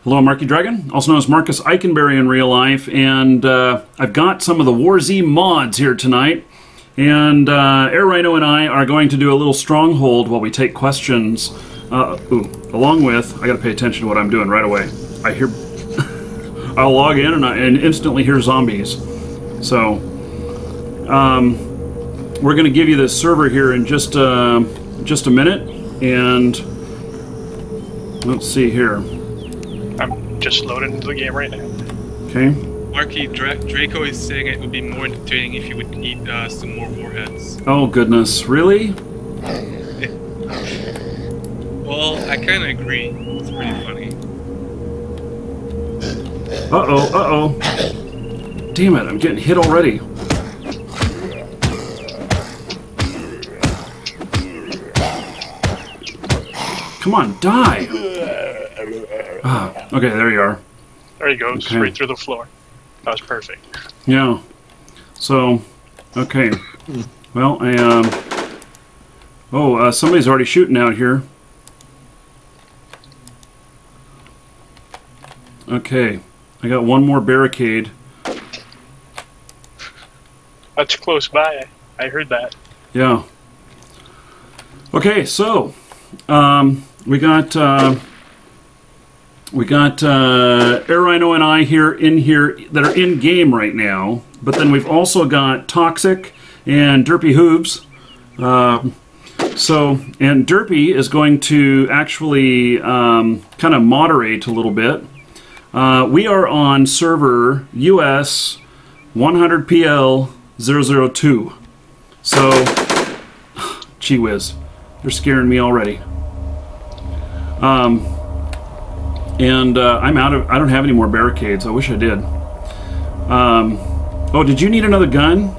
Hello, Marky Dragon, also known as Marcus Eikenberry in real life, and I've got some of the War Z mods here tonight, and AirRhino and I are going to do a little stronghold while we take questions. Along with, I got to pay attention to what I'm doing right away. I hear, I'll log in and instantly hear zombies. So, we're going to give you this server here in just a minute, and let's see here. I'm just loading into the game right now. Okay. Marky, Draco is saying it would be more entertaining if you would eat some more warheads. Oh goodness, really? Well, I kind of agree. It's pretty funny. Uh-oh. Damn it, I'm getting hit already. Come on, die! Okay, there you are. There you go, Okay. straight through the floor. That was perfect. Yeah. So, okay. Well, somebody's already shooting out here. Okay. I got one more barricade. That's close by. I heard that. Yeah. Okay, so we got AirRhino and I here that are in game right now, but then we've also got Toxic and Derpy Hooves. And Derpy is going to actually kind of moderate a little bit. We are on server US 100PL002. So, gee whiz, they're scaring me already. I'm out of. I don't have any more barricades. I wish I did. Oh, did you need another gun?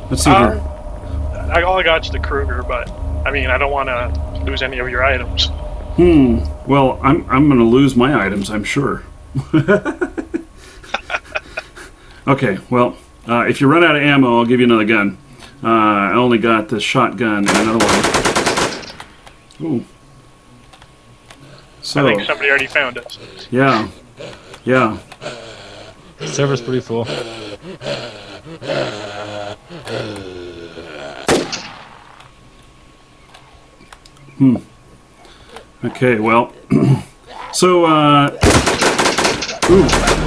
Let's see here. All I got is the Kruger, but I mean, I don't want to lose any of your items. Well, I'm going to lose my items, I'm sure. Okay. Well, if you run out of ammo, I'll give you another gun. I only got the shotgun and another one. Ooh. So, I think somebody already found us. Yeah. Yeah. The server's pretty full. Okay, well. So, ooh.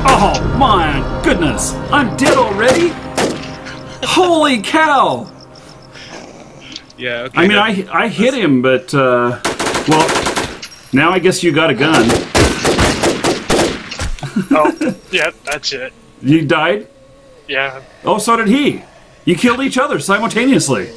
Oh, my goodness! I'm dead already? Holy cow! Yeah, okay. I mean, I hit him, but, well, now I guess you got a gun. Oh, yeah, that's it. You died? Yeah. Oh, so did he. You killed each other simultaneously.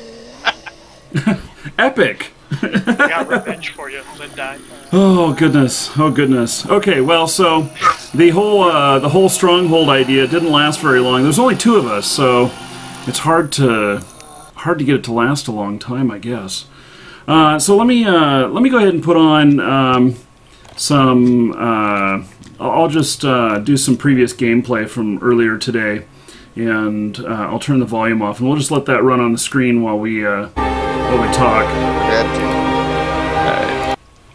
Epic. I got revenge for you, then died. Oh goodness! Oh goodness! Okay, well, so the whole stronghold idea didn't last very long. There's only two of us, so it's hard to get it to last a long time, I guess. So let me go ahead and put on some. I'll just do some previous gameplay from earlier today, and I'll turn the volume off, and we'll just let that run on the screen while we talk.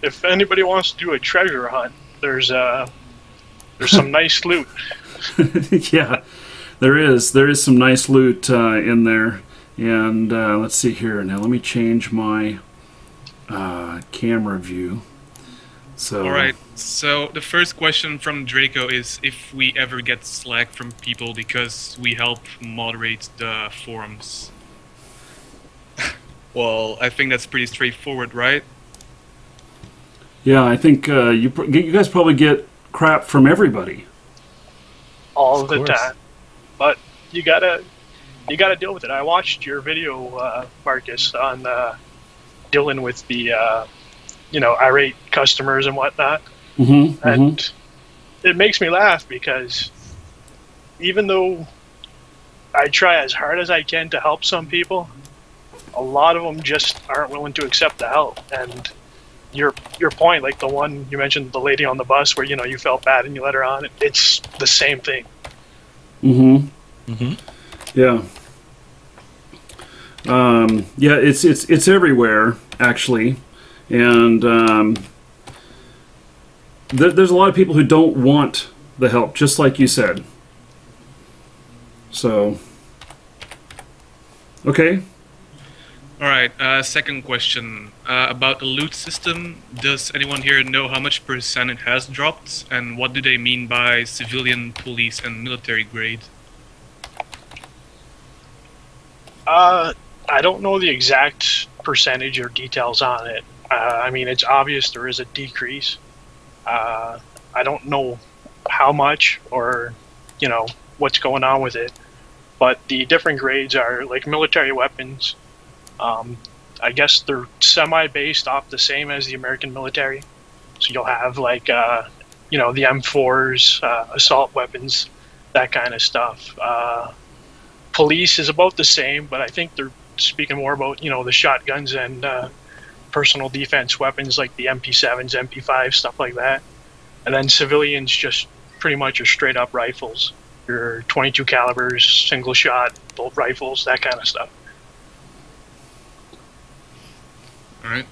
If anybody wants to do a treasure hunt, there's some nice loot. Yeah, there is some nice loot in there, and let's see here. Now let me change my camera view. So. All right. So the first question from Draco is if we ever get slack from people because we help moderate the forums. Well, I think that's pretty straightforward, right? Yeah, I think you guys probably get crap from everybody. All the time. But you gotta deal with it. I watched your video, Marcus, on dealing with the irate customers and whatnot. And it makes me laugh because even though I try as hard as I can to help some people, a lot of them just aren't willing to accept the help. And your point, like the one you mentioned, the lady on the bus where you felt bad and you let her on, it's the same thing. Yeah. Yeah, it's everywhere actually, and there's a lot of people who don't want the help, just like you said. So, okay. All right. Second question about the loot system. Does anyone here know how much percent it has dropped, and what do they mean by civilian, police, and military grade? I don't know the exact percentage or details on it. I mean, it's obvious there is a decrease. I don't know how much or, you know, what's going on with it. But the different grades are like military weapons. I guess they're semi-based off the same as the American military. So you'll have like, you know, the M4s, assault weapons, that kind of stuff. Police is about the same, but I think they're speaking more about, you know, the shotguns and personal defense weapons like the MP7s, MP5s, stuff like that. And then civilians just pretty much are straight up rifles. Your 22 calibers, single shot, bolt rifles, that kind of stuff. All right.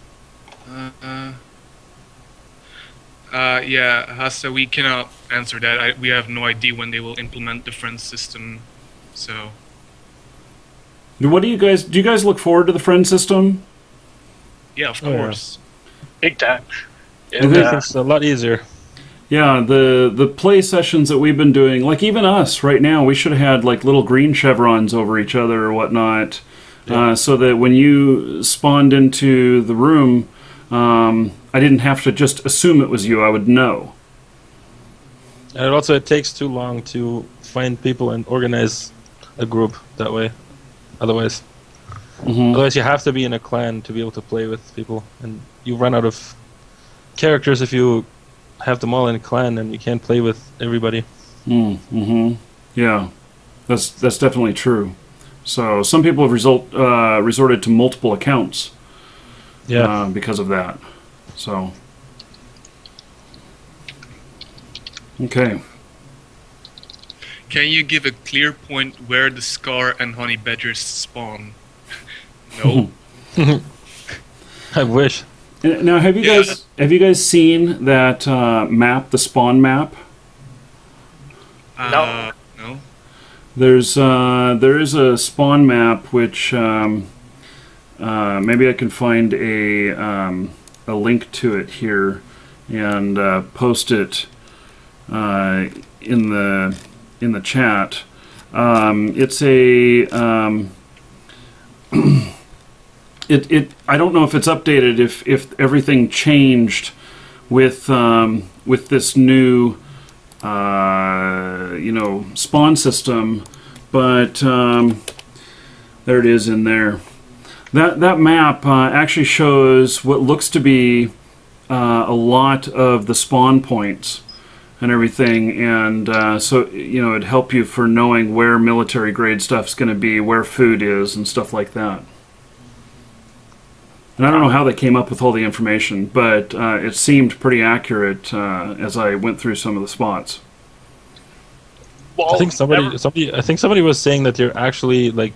Yeah, Hasa, we cannot answer that. We have no idea when they will implement the friend system, so... What do you guys look forward to the friend system? Yeah, of course. Big time. I think it's a lot easier. Yeah, the play sessions that we've been doing, like even us right now, we should have had like little green chevrons over each other or whatnot, so that when you spawned into the room, I didn't have to just assume it was you. I would know. And also, it takes too long to find people and organize a group that way. Otherwise, you have to be in a clan to be able to play with people, and you run out of characters if you have them all in a clan, and you can't play with everybody. Yeah, that's definitely true. So some people have resorted to multiple accounts. Yeah, because of that. So, okay. Can you give a clear point where the Scar and Honey Badgers spawn? No. I wish. Now, have you guys seen that map, the spawn map? No. No. There is a spawn map which maybe I can find a link to it here and post it in the chat. It's a I don't know if it's updated, if everything changed with this new you know, spawn system, but there it is in there. That map actually shows what looks to be a lot of the spawn points and everything, and so, you know, it'd help you for knowing where military grade stuff's going to be, where food is, and stuff like that. And I don't know how they came up with all the information, but it seemed pretty accurate as I went through some of the spots. Well, I think somebody was saying that they actually like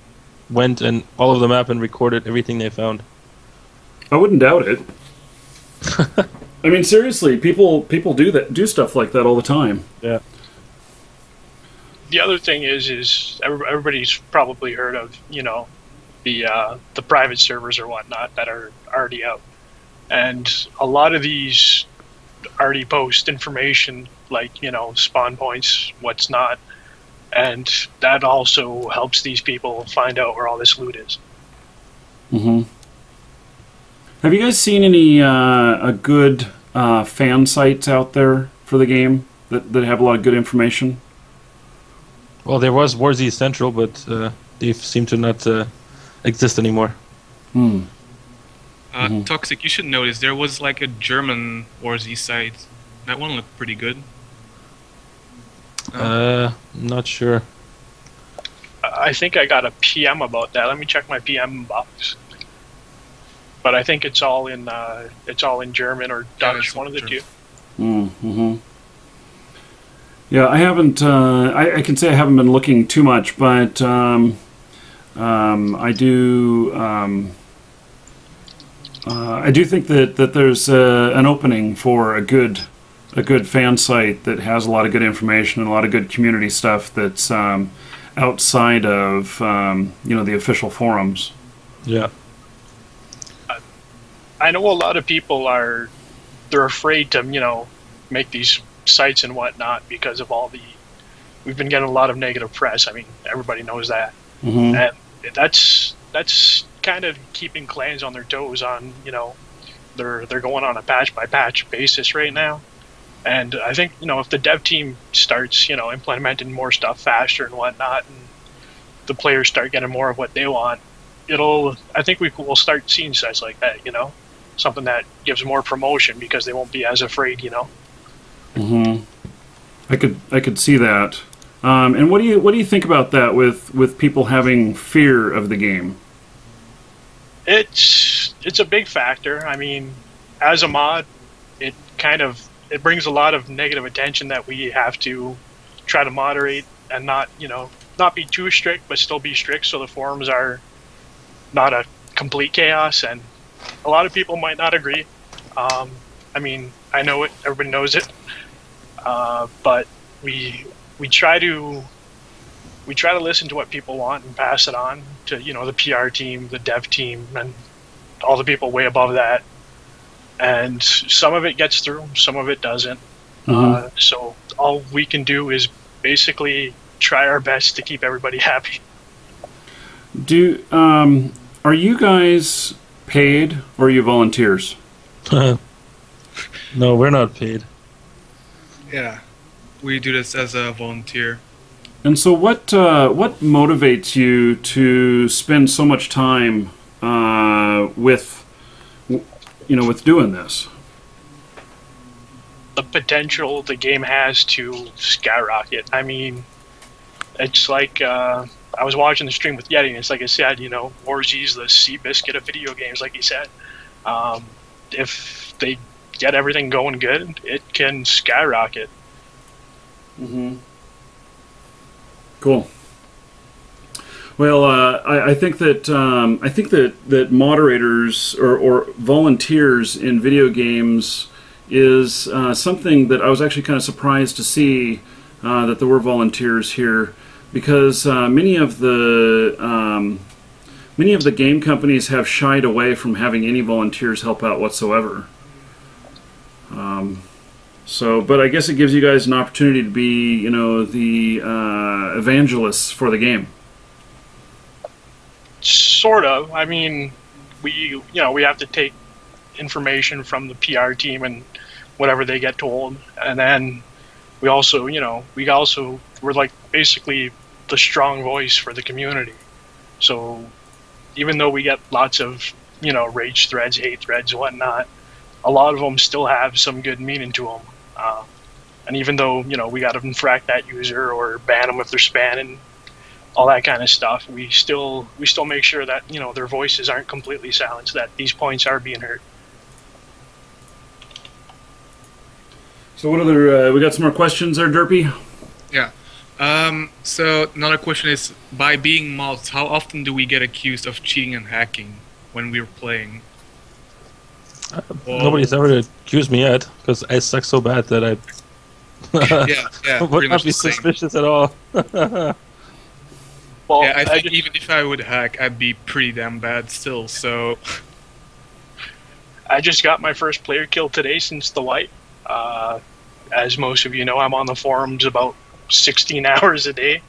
went and all of the map and recorded everything they found. I wouldn't doubt it. I mean, seriously, people do stuff like that all the time. Yeah. The other thing is everybody's probably heard of, you know, the private servers or whatnot that are already out, and a lot of these already post information like, you know, spawn points, what's not, and that also helps these people find out where all this loot is. Have you guys seen any good fan sites out there for the game that have a lot of good information? Well, there was Warzy Central, but they seem to not exist anymore. Toxic, you should notice there was like a German Warzy site. That one looked pretty good. Not sure. I think I got a PM about that. Let me check my PM box. But I think it's all in German or Dutch, one of the two. Yeah, I haven't. I can say I haven't been looking too much, but I do. I do think that there's an opening for a good a good fan site that has a lot of good information and a lot of good community stuff that's outside of the official forums. Yeah. I know a lot of people they're afraid to make these sites and whatnot because of we've been getting a lot of negative press. I mean, everybody knows that, and that's kind of keeping clans on their toes. They're going on a patch by patch basis right now, and I think if the dev team starts implementing more stuff faster and whatnot, and the players start getting more of what they want, I think we'll start seeing sites like that. Something that gives more promotion because they won't be as afraid. I could see that. And what do you think about that with people having fear of the game? It's a big factor. I mean, as a mod, it brings a lot of negative attention that we have to try to moderate and not be too strict, but still be strict so the forums are not a complete chaos. And a lot of people might not agree. I mean, I know it. Everybody knows it. But we try to listen to what people want and pass it on to the PR team, the dev team, and all the people way above that. And some of it gets through, some of it doesn't. So all we can do is basically try our best to keep everybody happy. Are you guys paid or are you volunteers? No, we're not paid. Yeah, we do this as a volunteer. And so, what motivates you to spend so much time with doing this? The potential the game has to skyrocket. I mean, it's like I was watching the stream with Yeti, and it's like I said, Warzy's the Seabiscuit of video games, like he said. If they get everything going good, it can skyrocket. Cool. Well, I think that moderators or volunteers in video games is something that I was actually kind of surprised to see that there were volunteers here, because many of the game companies have shied away from having any volunteers help out whatsoever. But I guess it gives you guys an opportunity to be, the evangelists for the game. Sort of. I mean, we have to take information from the PR team and whatever they get told, and then we're like basically the strong voice for the community. So even though we get lots of rage threads, hate threads, whatnot, a lot of them still have some good meaning to them. And even though we got to infract that user or ban them if they're spamming, all that kind of stuff, we still make sure that their voices aren't completely silenced, that these points are being heard. So what other? We got some more questions there, Derpy? Yeah. So another question is, by being mods, how often do we get accused of cheating and hacking when we're playing? Nobody's ever accused me yet, because I suck so bad that I would not be suspicious at all. Well, yeah, I think even if I would hack, I'd be pretty damn bad still, so... I just got my first player kill today since the light. As most of you know, I'm on the forums about 16 hours a day,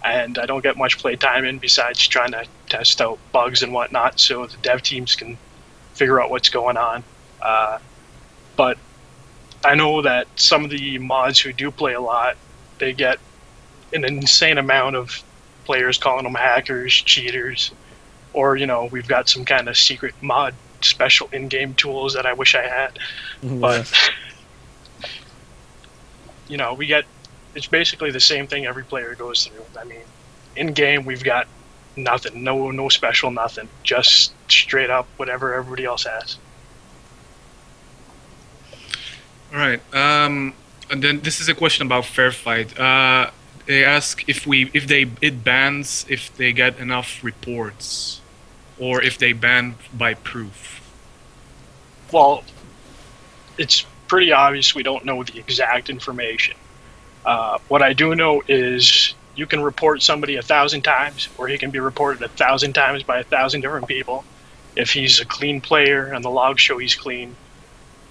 and I don't get much play time in besides trying to test out bugs and whatnot so the dev teams can figure out what's going on. But I know that some of the mods who do play a lot, they get an insane amount of players calling them hackers, cheaters, or we've got some kind of secret mod special in-game tools that I wish I had. But it's basically the same thing every player goes through. I mean, in-game we've got nothing, no special nothing, just straight up whatever everybody else has. All right. And then this is a question about fair fight. They ask if it bans if they get enough reports, or if they ban by proof. Well, it's pretty obvious we don't know the exact information. What I do know is you can report somebody 1,000 times, or he can be reported 1,000 times by 1,000 different people. If he's a clean player and the logs show he's clean,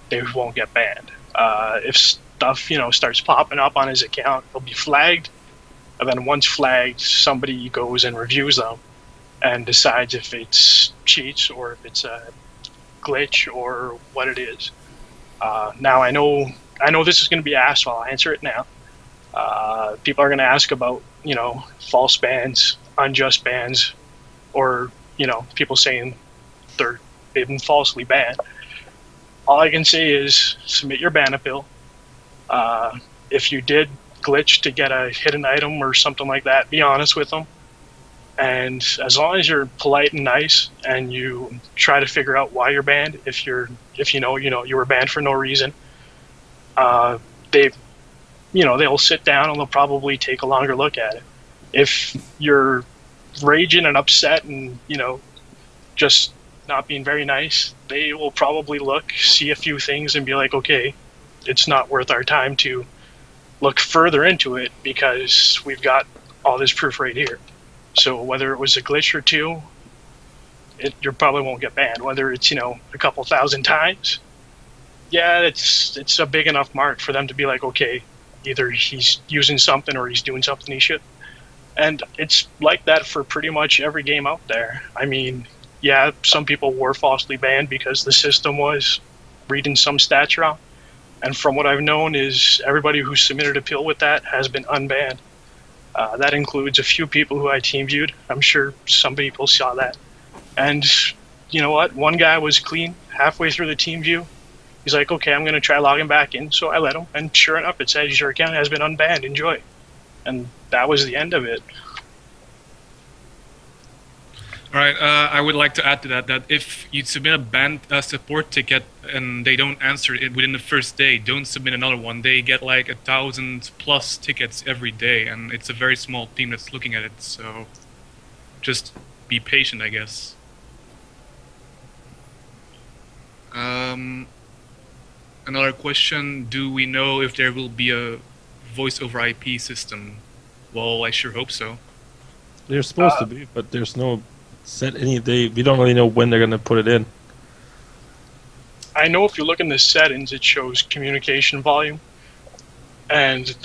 they won't get banned. If stuff, starts popping up on his account, he'll be flagged, and then once flagged, somebody goes and reviews them and decides if it's cheats or if it's a glitch or what it is. Now I know this is going to be asked, so I'll answer it now. People are going to ask about, false bans, unjust bans, or, people saying they've been falsely banned. All I can say is submit your ban appeal. If you did glitch to get a hidden item or something like that, be honest with them. And as long as you're polite and nice and you try to figure out why you're banned, if you were banned for no reason, they'll sit down and they'll probably take a longer look at it. If you're raging and upset and, just not being very nice, they will probably see a few things and be like, okay, it's not worth our time to look further into it because we've got all this proof right here. So whether it was a glitch or two, you probably won't get banned. Whether it's, a couple thousand times, yeah, it's a big enough mark for them to be like, okay, either he's using something or he's doing something he should. And it's like that for pretty much every game out there. I mean, yeah, some people were falsely banned because the system was reading some stats wrong. And from what I've known is everybody who submitted an appeal with that has been unbanned. That includes a few people who I team viewed. I'm sure some people saw that. And you know what? One guy was clean halfway through the team view. He's like, okay, I'm going to try logging back in. So I let him. And sure enough, it says your account has been unbanned. Enjoy. And that was the end of it. All right, I would like to add to that if you submit a ban support ticket and they don't answer it within the first day, don't submit another one. They get like 1,000+ tickets every day, and it's a very small team that's looking at it. So just be patient, I guess. Another question: do we know if there will be a voice over IP system? Well, I sure hope so. They're supposed to be, but there's no set any day. We don't really know when they're going to put it in. I know if you look in the settings, it shows communication volume, and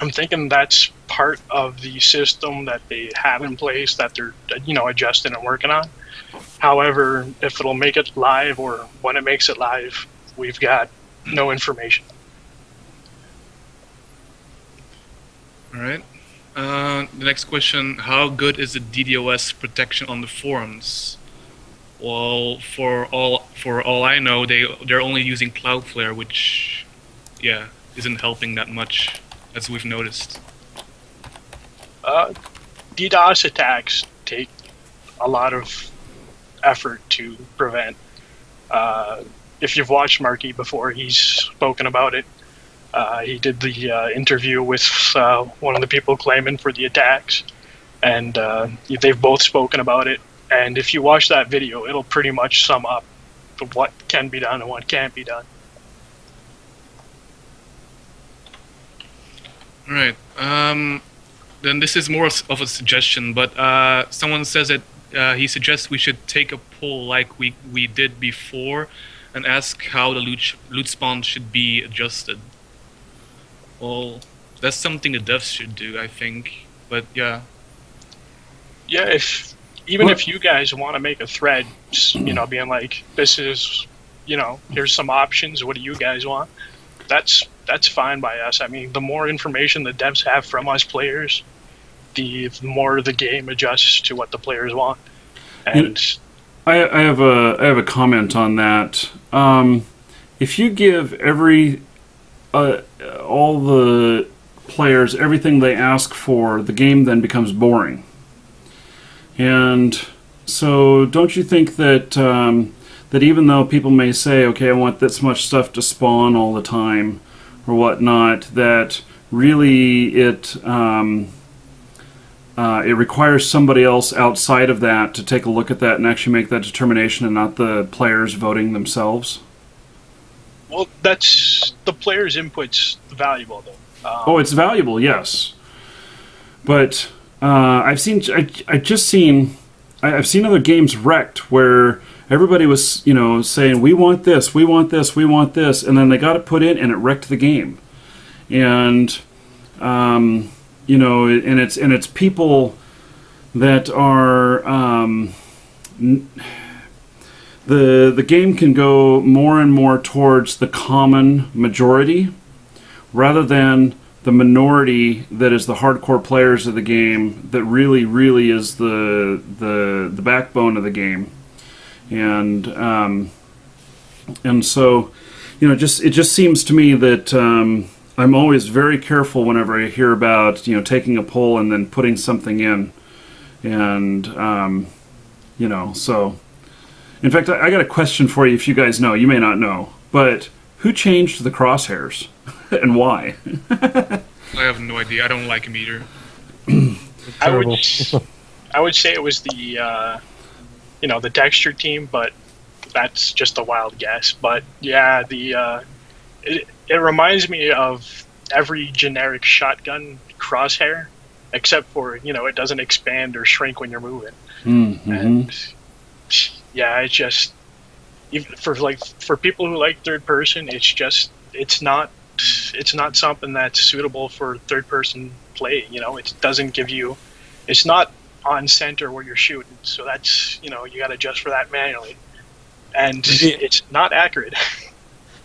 I'm thinking that's part of the system that they have in place that they're adjusting and working on. However, if it'll make it live or when it makes it live, we've got no information. All right. The next question: how good is the DDoS protection on the forums? Well, for all I know, they're only using Cloudflare, which, yeah, isn't helping that much, as we've noticed. DDoS attacks take a lot of effort to prevent. If you've watched Marky before, he's spoken about it. He did the interview with one of the people claiming for the attacks, and they've both spoken about it. And if you watch that video, it'll pretty much sum up what can be done and what can't be done. All right. Then this is more of a suggestion, but someone says that he suggests we should take a poll like we did before and ask how the loot spawn should be adjusted. Well, that's something the devs should do, I think. But yeah. Yeah, if you guys want to make a thread, being like, this is, here's some options. What do you guys want? That's fine by us. I mean, the more information the devs have from us players, the more the game adjusts to what the players want. And I have a comment on that. If you give all the players everything they ask for, the game then becomes boring. And so, don't you think that that even though people may say, "Okay, I want this much stuff to spawn all the time," or whatnot, that really it requires somebody else outside of that to take a look at that and actually make that determination, and not the players voting themselves? Well, that's the player's input's valuable, though. Oh, it's valuable, yes. But I've seen other games wrecked where everybody was, saying we want this, we want this, we want this, and then they got it put in and it wrecked the game. And and it's people that are the game can go more and more towards the common majority rather than the minority that is the hardcore players of the game that really is the backbone of the game. And so it just seems to me that I'm always very careful whenever I hear about taking a poll and then putting something in. And so in fact, I got a question for you if you guys know. You may not know, but who changed the crosshairs and why? I have no idea. I don't like him either. I would say it was the the texture team, but that's just a wild guess. But yeah, it reminds me of every generic shotgun crosshair, except for it doesn't expand or shrink when you're moving. Mm-hmm. And yeah, it's just for people who like third person, it's not something that's suitable for third person play. It doesn't give you, it's not on center where you're shooting, so that's you got to adjust for that manually, and it's not accurate.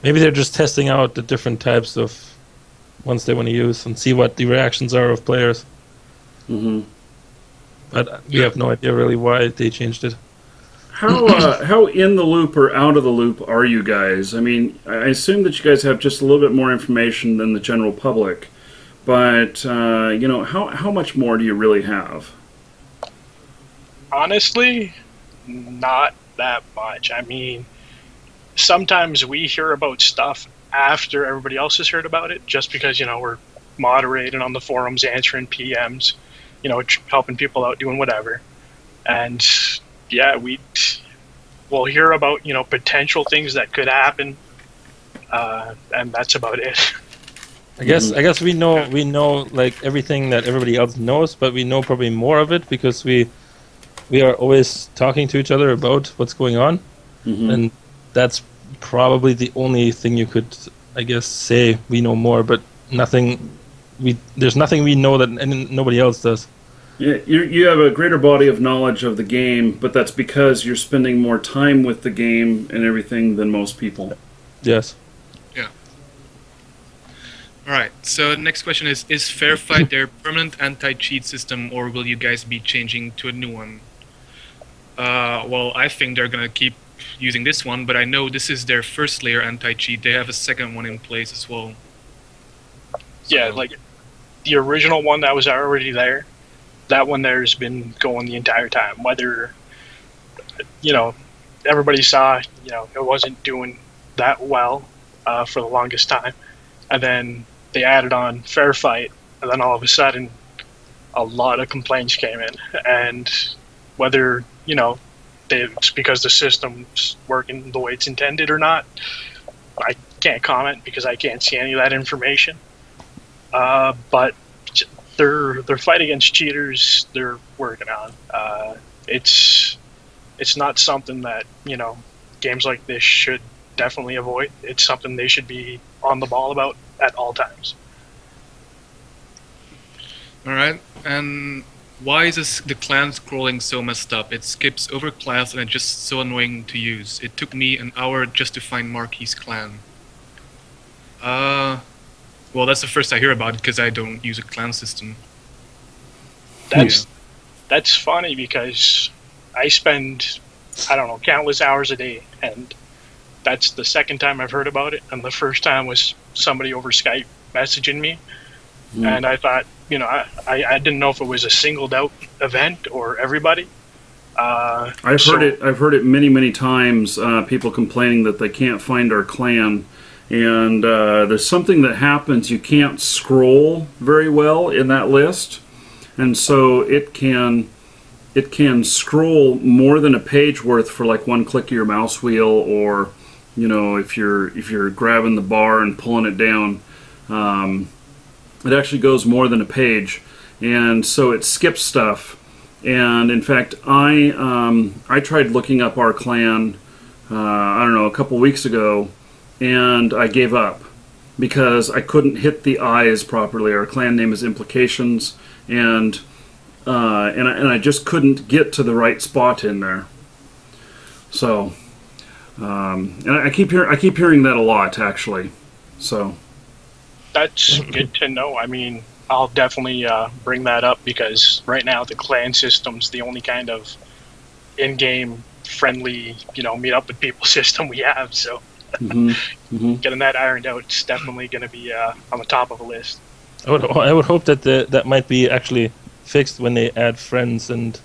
Maybe they're just testing out the different types of ones they want to use and see what the reactions are of players. Mm-hmm. But we have no idea really why they changed it. How in the loop or out of the loop are you guys? I mean, I assume that you guys have just a little bit more information than the general public, but how much more do you really have? Honestly, not that much. I mean, sometimes we hear about stuff after everybody else has heard about it, just because we're moderating on the forums, answering PMs, helping people out, doing whatever, and yeah, we'll hear about potential things that could happen, and that's about it. I guess we know like everything that everybody else knows, but we know probably more of it because we are always talking to each other about what's going on, and that's probably the only thing you could, I guess, say we know more, but there's nothing we know that nobody else does. Yeah, you have a greater body of knowledge of the game, but that's because you're spending more time with the game and everything than most people. Yes. Yeah. Alright, so next question is Fair Fight their permanent anti-cheat system, or will you guys be changing to a new one? Well, I think they're going to keep using this one, but I know this is their first layer anti-cheat. They have a second one in place as well. So, yeah, like the original one that was already there. That one there's been going the entire time. Whether everybody saw it wasn't doing that well for the longest time, and then they added on Fair Fight, and then all of a sudden a lot of complaints came in, and whether it's because the system's working the way it's intended or not, I can't comment because I can't see any of that information. But their fight against cheaters they're working on. It's not something that games like this should definitely avoid. It's something they should be on the ball about at all times. All right, and why is the clan scrolling so messed up? It skips over class and it's just so annoying to use. It took me an hour just to find Marquis' clan. Well, that's the first I hear about it because I don't use a clan system. That's funny because I spend, countless hours a day, and that's the second time I've heard about it, and the first time was somebody over Skype messaging me, and I thought, I didn't know if it was a singled out event or everybody. I've heard it many times. People complaining that they can't find our clan. And there's something that happens. You can't scroll very well in that list, and so it can scroll more than a page worth for like one click of your mouse wheel, or you know, if you're grabbing the bar and pulling it down, it actually goes more than a page, and so it skips stuff. And in fact, I tried looking up our clan, I don't know, a couple weeks ago, and I gave up because I couldn't hit the I's properly. Our clan name is Implications, and I just couldn't get to the right spot in there. So, and I keep hearing that a lot, actually. So that's good to know. I mean, I'll definitely bring that up, because right now the clan system's the only kind of in-game friendly, you know, meet up with people system we have. So getting that ironed out is definitely going to be on the top of the list. I would hope that that might be actually fixed when they add friends and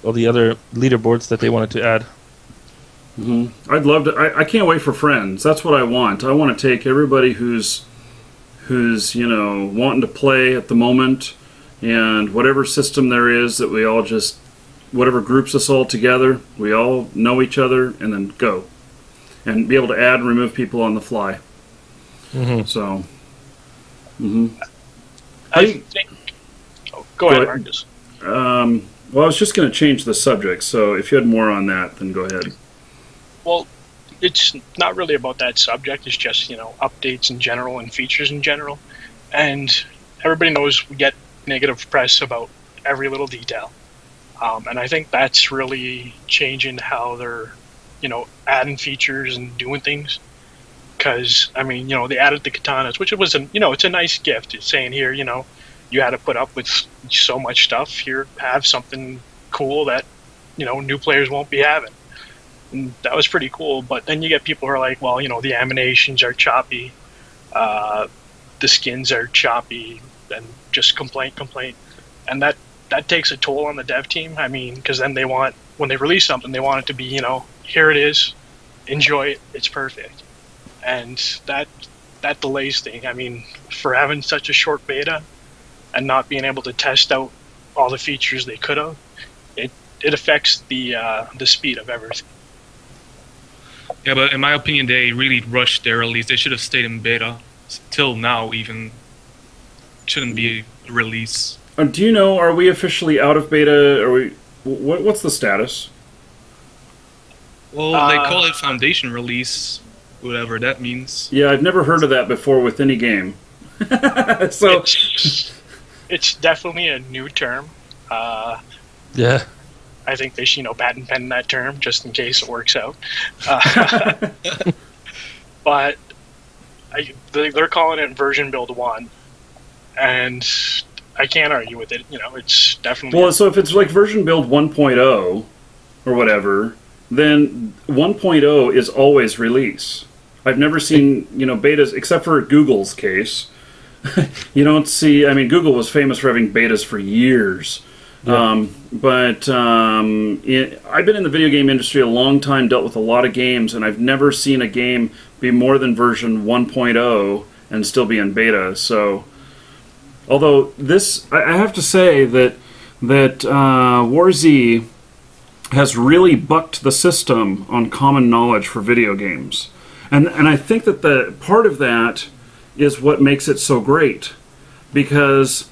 all the other leaderboards that they wanted to add. I'd love to. I can't wait for friends. That's what I want. I want to take everybody who's you know, wanting to play at the moment, and whatever system there is that we all just, whatever groups us all together, we all know each other, and then go and be able to add and remove people on the fly. So I think go ahead, Marcus. Well, I was just going to change the subject, so if you had more on that, then go ahead. Well, it's not really about that subject. It's just, you know, updates in general and features in general. And everybody knows we get negative press about every little detail. And I think that's really changing how they're, you know, adding features and doing things. Because, I mean, you know, they added the katanas, which it was, you know, it's a nice gift. It's saying here, you know, you had to put up with so much stuff. Here, have something cool that, you know, new players won't be having. And that was pretty cool. But then you get people who are like, well, you know, the animations are choppy, the skins are choppy, and just complaint. And that takes a toll on the dev team. I mean, because then when they release something, they want it to be, you know, here it is, enjoy it, it's perfect. And that delays things. I mean, for having such a short beta and not being able to test out all the features they could have, it affects the speed of everything. Yeah, but in my opinion, they really rushed their release. They should have stayed in beta. Till now, even. Shouldn't be a release. Do you know, are we officially out of beta? Are we? What's the status? Well, they call it Foundation release, whatever that means. Yeah, I've never heard of that before with any game. So it's definitely a new term. Yeah. I think they should, you know, patent pen that term just in case it works out. But they're calling it version build 1, and I can't argue with it. You know, it's definitely... Well, so if it's like version build 1.0 or whatever, then 1.0 is always release. I've never seen, you know, betas, except for Google's case. You don't see... I mean, Google was famous for having betas for years. Yeah. I've been in the video game industry a long time, dealt with a lot of games, and I've never seen a game be more than version 1.0 and still be in beta. So, although this, I have to say that WarZ has really bucked the system on common knowledge for video games, and I think that the part of that is what makes it so great, because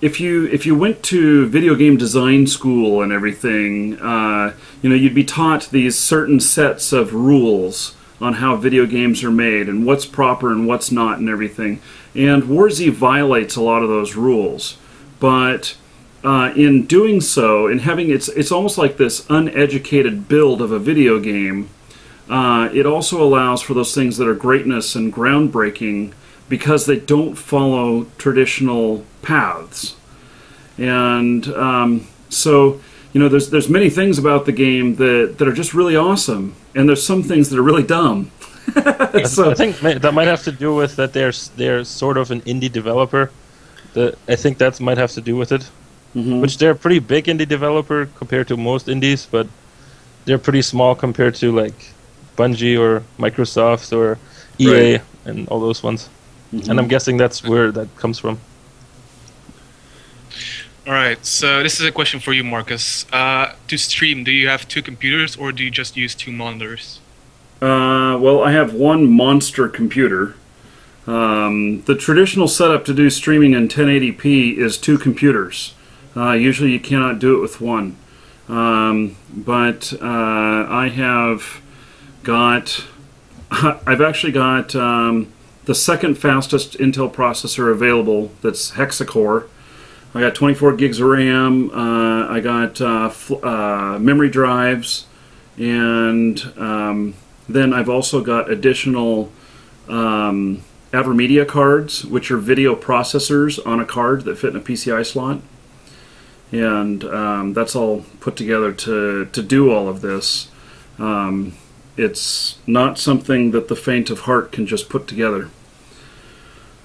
if you went to video game design school and everything, you know, you'd be taught these certain sets of rules on how video games are made and what's proper and what's not and everything. And WarZ violates a lot of those rules. But in doing so, in having it's almost like this uneducated build of a video game, it also allows for those things that are greatness and groundbreaking, because they don't follow traditional paths. And so, you know, there's many things about the game that are just really awesome, and there's some things that are really dumb. So I think that might have to do with that they're sort of an indie developer. I think that might have to do with it. Which they're a pretty big indie developer compared to most indies, but they're pretty small compared to like Bungie or Microsoft or EA and all those ones. And I'm guessing that's where that comes from. Alright, so this is a question for you, Marcus. To stream, do you have 2 computers or do you just use 2 monitors? Well, I have one monster computer. The traditional setup to do streaming in 1080p is 2 computers. Usually you cannot do it with one. But I have got... I've actually got the second fastest Intel processor available that's hexa-core. I got 24 gigs of RAM, I got memory drives, and then I've also got additional AverMedia cards, which are video processors on a card that fit in a PCI slot. And that's all put together to do all of this. It's not something that the faint of heart can just put together.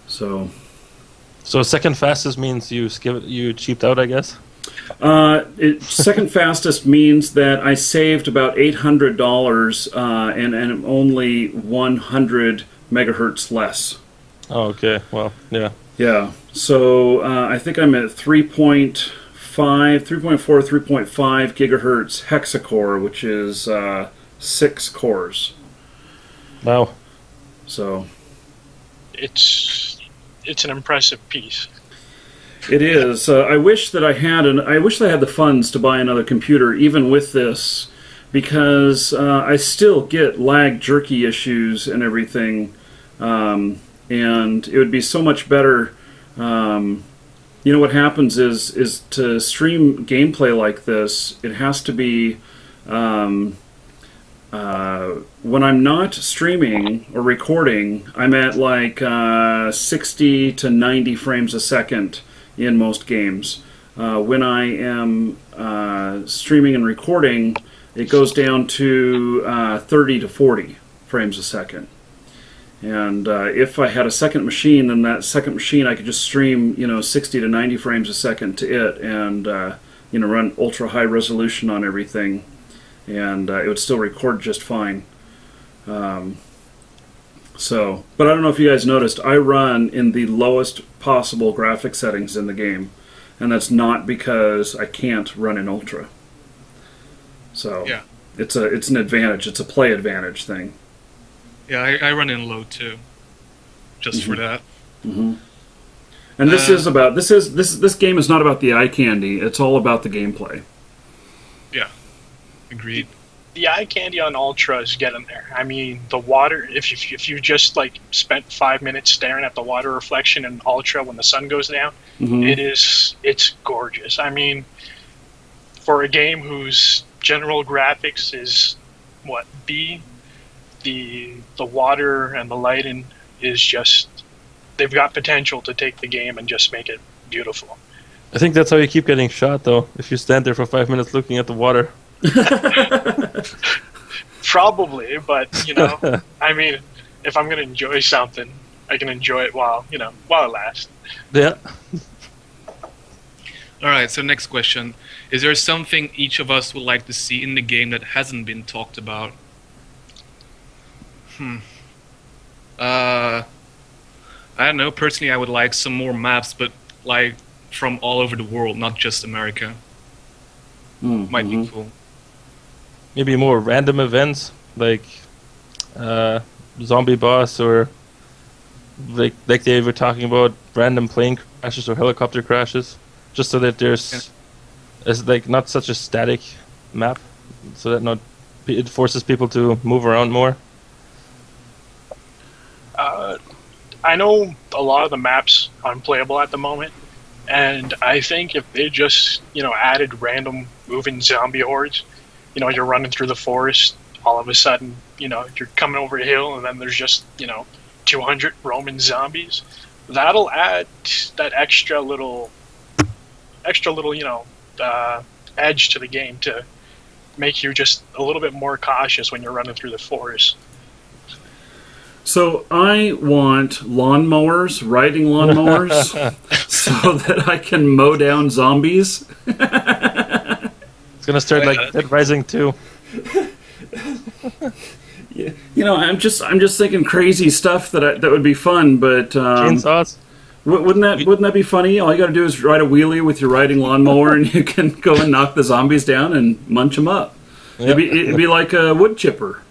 So second fastest means you cheaped out, I guess? Second fastest means that I saved about $800 and am only 100 megahertz less. Oh, okay. Well, yeah. Yeah. So I think I'm at 3.4, 3.5 gigahertz hexa-core, which is 6 cores. Wow. So it's an impressive piece. it is. I wish that I had the funds to buy another computer, even with this, because I still get lag jerky issues and everything, and it would be so much better. You know what happens is to stream gameplay like this, it has to be when I'm not streaming or recording, I'm at like 60 to 90 frames a second in most games. When I am streaming and recording, it goes down to 30 to 40 frames a second. And if I had a second machine, then that second machine I could just stream, 60 to 90 frames a second to it, and run ultra high resolution on everything, and it would still record just fine. But I don't know if you guys noticed, I run in the lowest possible graphic settings in the game, and that's not because I can't run in ultra. So yeah, it's an advantage. It's a play advantage thing. Yeah, I run in low too, just for that. Mm-hmm. And this game is not about the eye candy. It's all about the gameplay. Yeah, agreed. The eye candy on Ultra is getting there. I mean, the water. If you just like spent 5 minutes staring at the water reflection in Ultra when the sun goes down, it's gorgeous. I mean, for a game whose general graphics is what B. The water and the lighting is just, they've got potential to take the game and just make it beautiful. I think that's how you keep getting shot, though, if you stand there for 5 minutes looking at the water. Probably, but, I mean, if I'm going to enjoy something, I can enjoy it while it lasts. Yeah. Alright, so next question. Is there something each of us would like to see in the game that hasn't been talked about? I don't know. Personally, I would like some more maps, but like from all over the world, not just America. Might be cool. Maybe more random events, like zombie boss, or like they were talking about random plane crashes or helicopter crashes, just so that there's like not such a static map, so that it forces people to move around more. I know a lot of the maps are unplayable at the moment, and I think if they just, added random moving zombie hordes, you're running through the forest, all of a sudden, you're coming over a hill, and then there's just, 200 Roman zombies. That'll add that extra little, edge to the game to make you just a little bit more cautious when you're running through the forest. So I want lawnmowers, riding lawnmowers, so that I can mow down zombies. It's gonna start like Dead Rising 2. Yeah, I'm just thinking crazy stuff that would be fun, but chainsaws. Wouldn't that be funny? All you got to do is ride a wheelie with your riding lawnmower, and you can go and knock the zombies down and munch them up. Yep. It'd be like a wood chipper.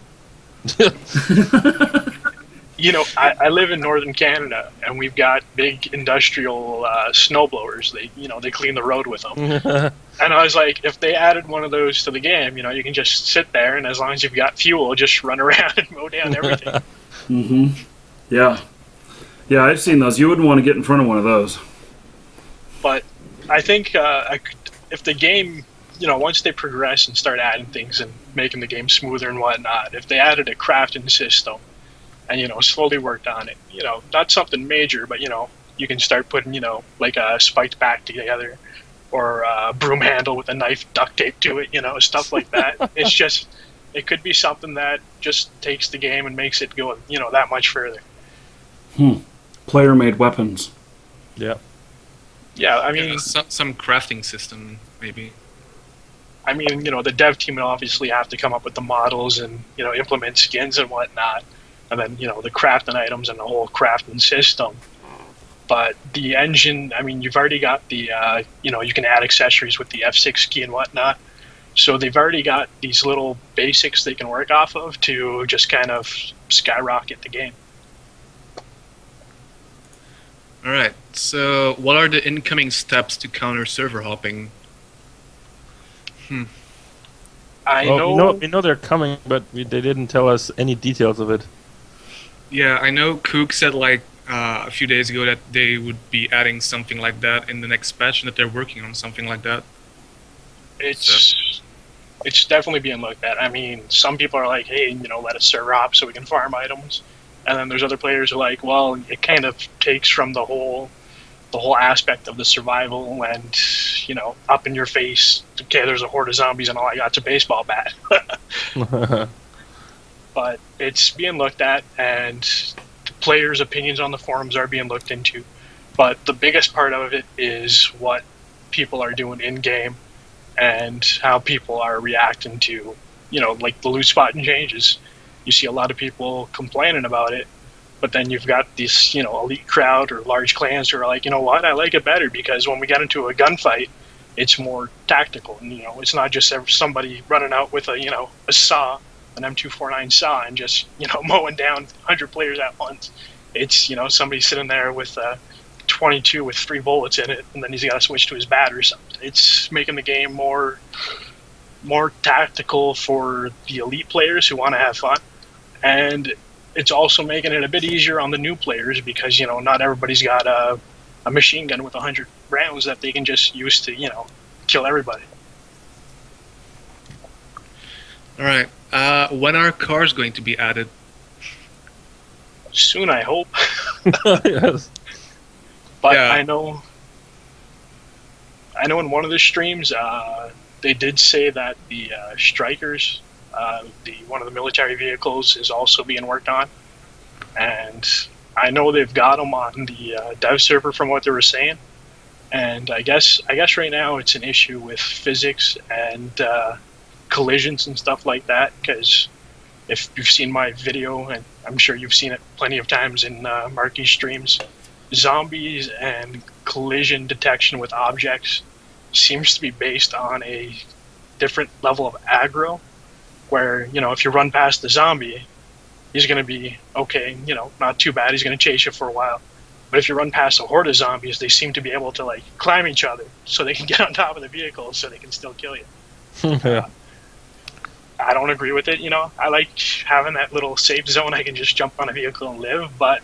You know, I live in northern Canada, and we've got big industrial snowblowers. They clean the road with them. And I was like, if they added one of those to the game, you can just sit there, and as long as you've got fuel, just run around and mow down everything. Mm-hmm. Yeah. Yeah, I've seen those. You wouldn't want to get in front of one of those. But I think if the game, once they progress and start adding things and making the game smoother and whatnot, if they added a crafting system and, slowly worked on it, not something major, but, you can start putting, like a spiked back together or a broom handle with a knife duct tape to it, stuff like that. It could be something that just takes the game and makes it go, that much further. Player-made weapons. Yeah. Yeah, I mean... some crafting system, maybe. I mean, the dev team will obviously have to come up with the models and, implement skins and whatnot. And then, the crafting items and the whole crafting system. But the engine, I mean, you've already got the, you can add accessories with the F6 key and whatnot. So they've already got these little basics they can work off of to just kind of skyrocket the game. Alright, so what are the incoming steps to counter server hopping? I We know they're coming, but they didn't tell us any details of it. Yeah, I know Kook said like a few days ago that they would be adding something like that in the next patch and that they're working on something like that. It's definitely being looked at. I mean, some people are like, hey, let us server hop so we can farm items. And then there's other players who are like, well, it kind of takes from the whole aspect of the survival and, up in your face, okay, there's a horde of zombies and all I got's a baseball bat. But it's being looked at, and the players' opinions on the forums are being looked into. But the biggest part of it is what people are doing in-game and how people are reacting to, like the loot spotting changes. You see a lot of people complaining about it, but then you've got this, elite crowd or large clans who are like, you know what, I like it better because when we get into a gunfight, it's more tactical. And, it's not just somebody running out with a saw, an M249 saw, and just, mowing down 100 players at once. It's, somebody sitting there with a 22 with 3 bullets in it, and then he's got to switch to his bat or something. It's making the game more tactical for the elite players who want to have fun. And it's also making it a bit easier on the new players because, not everybody's got a machine gun with 100 rounds that they can just use to, kill everybody. Alright, when are cars going to be added? Soon, I hope. Yes. But Yeah. I know in one of the streams, they did say that the Strikers, one of the military vehicles, is also being worked on, and I know they've got them on the dev server from what they were saying. And I guess right now it's an issue with physics and collisions and stuff like that. Because if you've seen my video, and I'm sure you've seen it plenty of times in Marky's streams, zombies and collision detection with objects seems to be based on a different level of aggro, where, if you run past the zombie, he's going to be okay, not too bad, he's going to chase you for a while. But if you run past a horde of zombies, they seem to be able to, like, climb each other so they can get on top of the vehicle so they can still kill you. Yeah. I don't agree with it, I like having that little safe zone I can just jump on a vehicle and live, but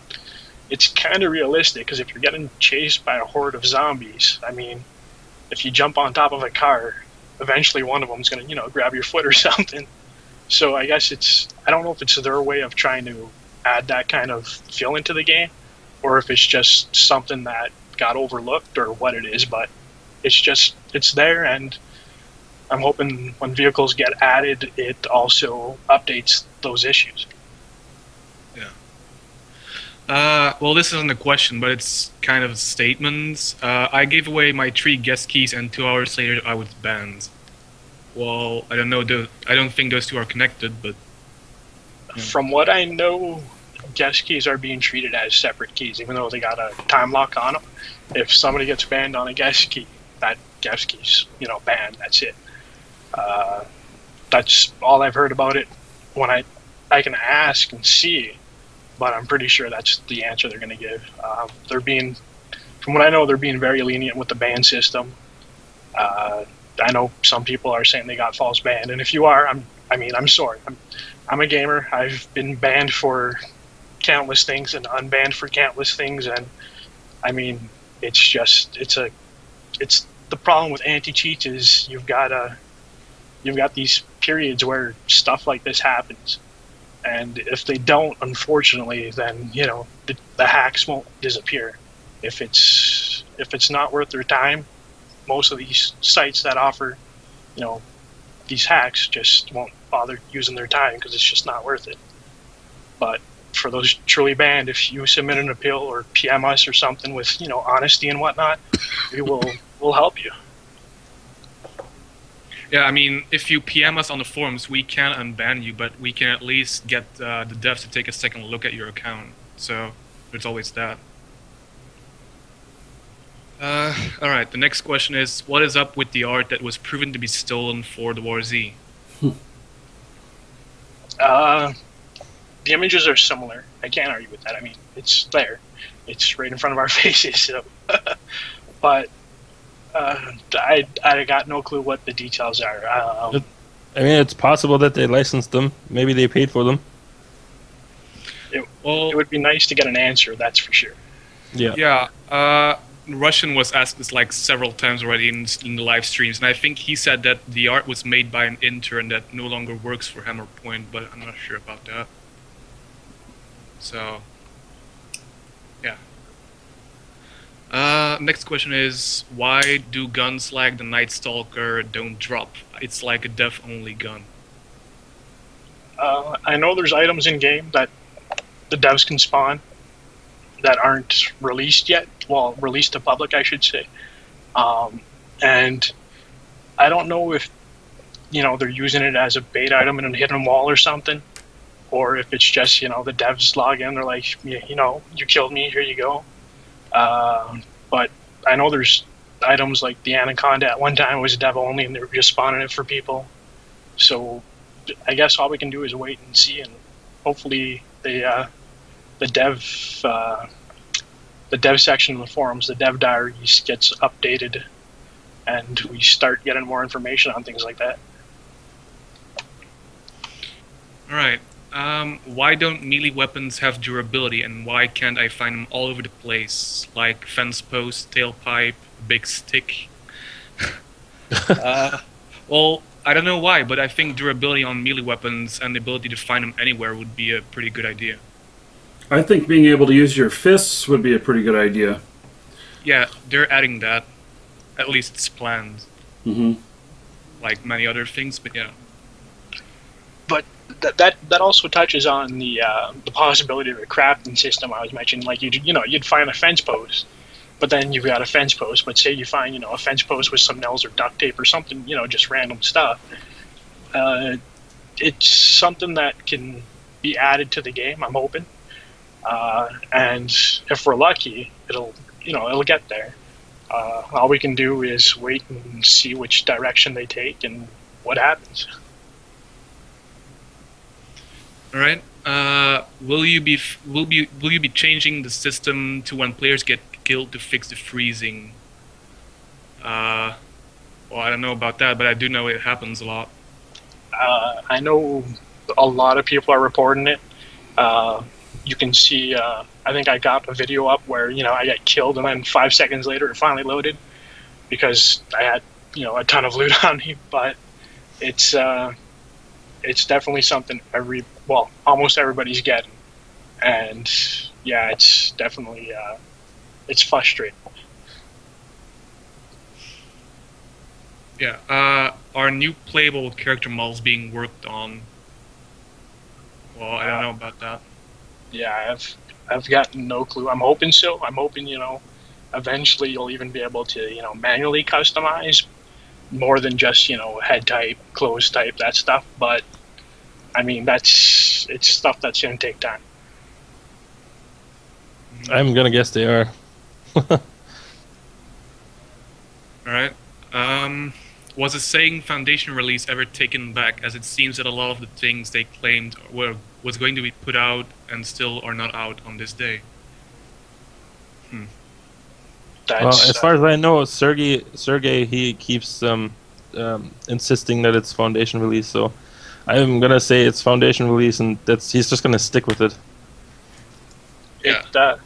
it's kind of realistic, because if you're getting chased by a horde of zombies, I mean, if you jump on top of a car, eventually one of them's going to, grab your foot or something. So I guess I don't know if it's their way of trying to add that kind of feel into the game, or if it's just something that got overlooked or what it is, but it's there, and I'm hoping when vehicles get added, it also updates those issues. Well, this isn't a question, but it's kind of statements. I gave away my 3 guest keys, and 2 hours later I was banned. Well, I don't know. I don't think those two are connected, but from what I know, guest keys are being treated as separate keys, even though they got a time lock on them. If somebody gets banned on a guest key, that guest key's banned. That's it. That's all I've heard about it. When I I can ask and see, but I'm pretty sure that's the answer they're going to give. From what I know, they're being very lenient with the ban system. I know some people are saying they got false banned, and if you are, I'm sorry. I'm a gamer. I've been banned for countless things and unbanned for countless things, and I mean, it's the problem with anti-cheats is you've got these periods where stuff like this happens, and if they don't, unfortunately, then the hacks won't disappear. If it's not worth their time, most of these sites that offer these hacks just won't bother using their time because it's just not worth it. But for those truly banned, if you submit an appeal or PM us or something with honesty and whatnot, we'll help you. Yeah, I mean, if you PM us on the forums, we can't unban you, but we can at least get the devs to take a second look at your account. So there's always that. Alright, the next question is, what is up with the art that was proven to be stolen for the War Z? The images are similar. I can't argue with that. I mean, it's there. It's right in front of our faces. So. But I got no clue what the details are. I mean, it's possible that they licensed them. Maybe they paid for them. It would be nice to get an answer, that's for sure. Yeah. Russian was asked this like several times already in the live streams, and I think he said that the art was made by an intern that no longer works for Hammerpoint, but I'm not sure about that. So, yeah. Next question is, why do guns like the Night Stalker don't drop? It's like a dev-only gun. I know there's items in game that the devs can spawn that aren't released yet. Well, released to public, I should say. And I don't know if they're using it as a bait item in a hidden wall or something, or if it's just the devs log in, they're like, you killed me, here you go. But I know there's items like the Anaconda at one time was dev only, and they were just spawning it for people. So I guess all we can do is wait and see, and hopefully the dev section of the forums, the dev diaries, gets updated, and we start getting more information on things like that. All right. Why don't melee weapons have durability, and why can't I find them all over the place, like fence post, tailpipe, big stick? Well, I don't know why, but I think durability on melee weapons and the ability to find them anywhere would be a pretty good idea. I think being able to use your fists would be a pretty good idea. Yeah, they're adding that. At least it's planned. Mm-hmm. Like many other things, but yeah. But that also touches on the possibility of a crafting system I was mentioning. Like you'd find a fence post, but then you've got a fence post. But say you find a fence post with some nails or duct tape or something, just random stuff. It's something that can be added to the game, I'm hoping. And if we're lucky, it'll get there. All we can do is wait and see which direction they take and what happens. All right. Will you be changing the system to when players get killed to fix the freezing? Well, I don't know about that, but I do know it happens a lot. I know a lot of people are reporting it. You can see, I think I got a video up where, I got killed and then 5 seconds later it finally loaded because I had, a ton of loot on me. But it's definitely something almost everybody's getting. And yeah, it's definitely, it's frustrating. Yeah, are new playable character models being worked on? Well, I don't know about that. Yeah, I've got no clue. I'm hoping so. I'm hoping, eventually you'll even be able to, manually customize more than just, head type, clothes type, that stuff. But, I mean, it's stuff that's going to take time. I'm going to guess they are. Alright. Was a Saying Foundation release ever taken back, as it seems that a lot of the things they claimed were was going to be put out and still are not out on this day. Well, as far as I know, Sergey he keeps insisting that it's Foundation release, so I'm gonna say it's Foundation release, and he's just gonna stick with it. Yeah.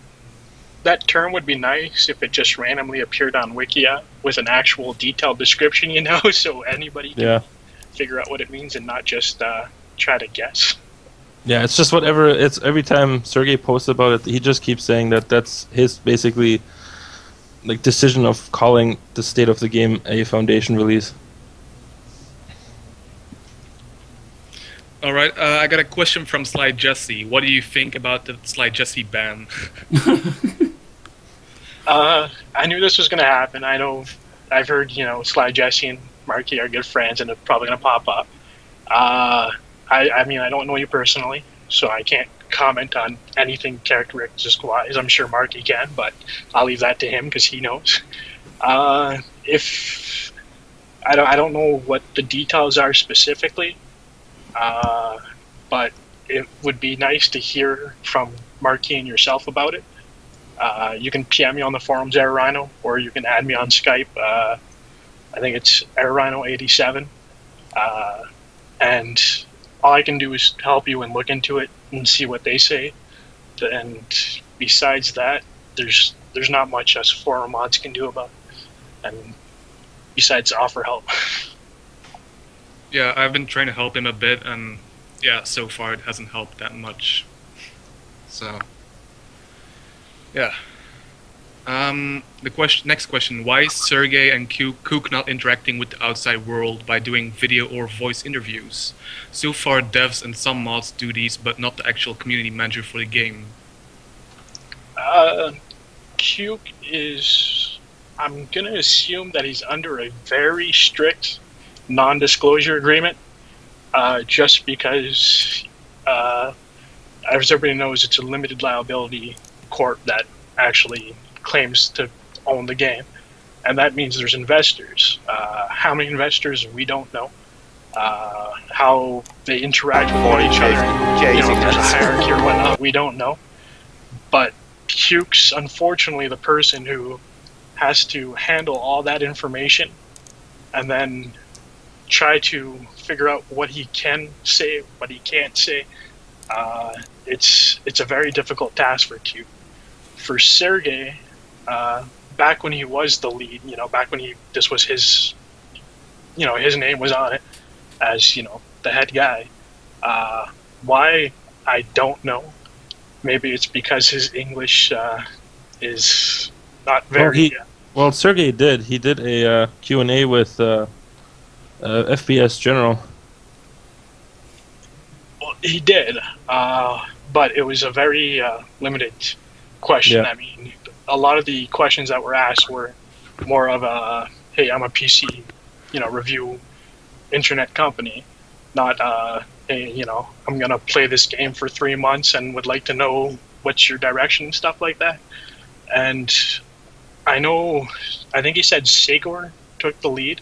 That term would be nice if it just randomly appeared on Wikia with an actual detailed description, so anybody can figure out what it means and not just try to guess. Yeah, it's just whatever. It's every time Sergey posts about it, he just keeps saying that that's his basically like decision of calling the state of the game a Foundation release. All right, I got a question from Sly Jesse. What do you think about the Sly Jesse ban? I knew this was going to happen. I've heard, Sly Jesse and Marky are good friends, and they're probably going to pop up. I mean, I don't know you personally, so I can't comment on anything characteristic-wise. I'm sure Marky can, but I'll leave that to him because he knows. If I don't know what the details are specifically, but it would be nice to hear from Marky and yourself about it. You can PM me on the forums, AirRhino, or you can add me on Skype. I think it's AirRhino87. And all I can do is help you and look into it and see what they say. And besides that, there's not much us forum mods can do about it. And besides offer help. Yeah, I've been trying to help him a bit, and yeah, so far it hasn't helped that much. So, yeah. Next question: why is Sergey and Kook not interacting with the outside world by doing video or voice interviews? So far, devs and some mods do these, but not the actual community manager for the game. Kook is... I'm going to assume that he's under a very strict non-disclosure agreement, just because, as everybody knows, it's a limited liability corp that actually claims to own the game, and that means there's investors. How many investors, we don't know. How they interact with each other, if there's a hierarchy or whatnot, we don't know. But Kook's unfortunately the person who has to handle all that information and then try to figure out what he can say, what he can't say. It's a very difficult task for Kook. For Sergey, back when he was the lead, back when this was his, his name was on it as, the head guy. Why, I don't know. Maybe it's because his English is not very... Well, Sergey did. He did a Q&A with FPS General. Well, he did, but it was a very limited question. Yeah. I mean, a lot of the questions that were asked were more of a, hey, I'm a PC, review internet company, not, hey, I'm going to play this game for 3 months and would like to know what's your direction and stuff like that. And I think he said Sagor took the lead.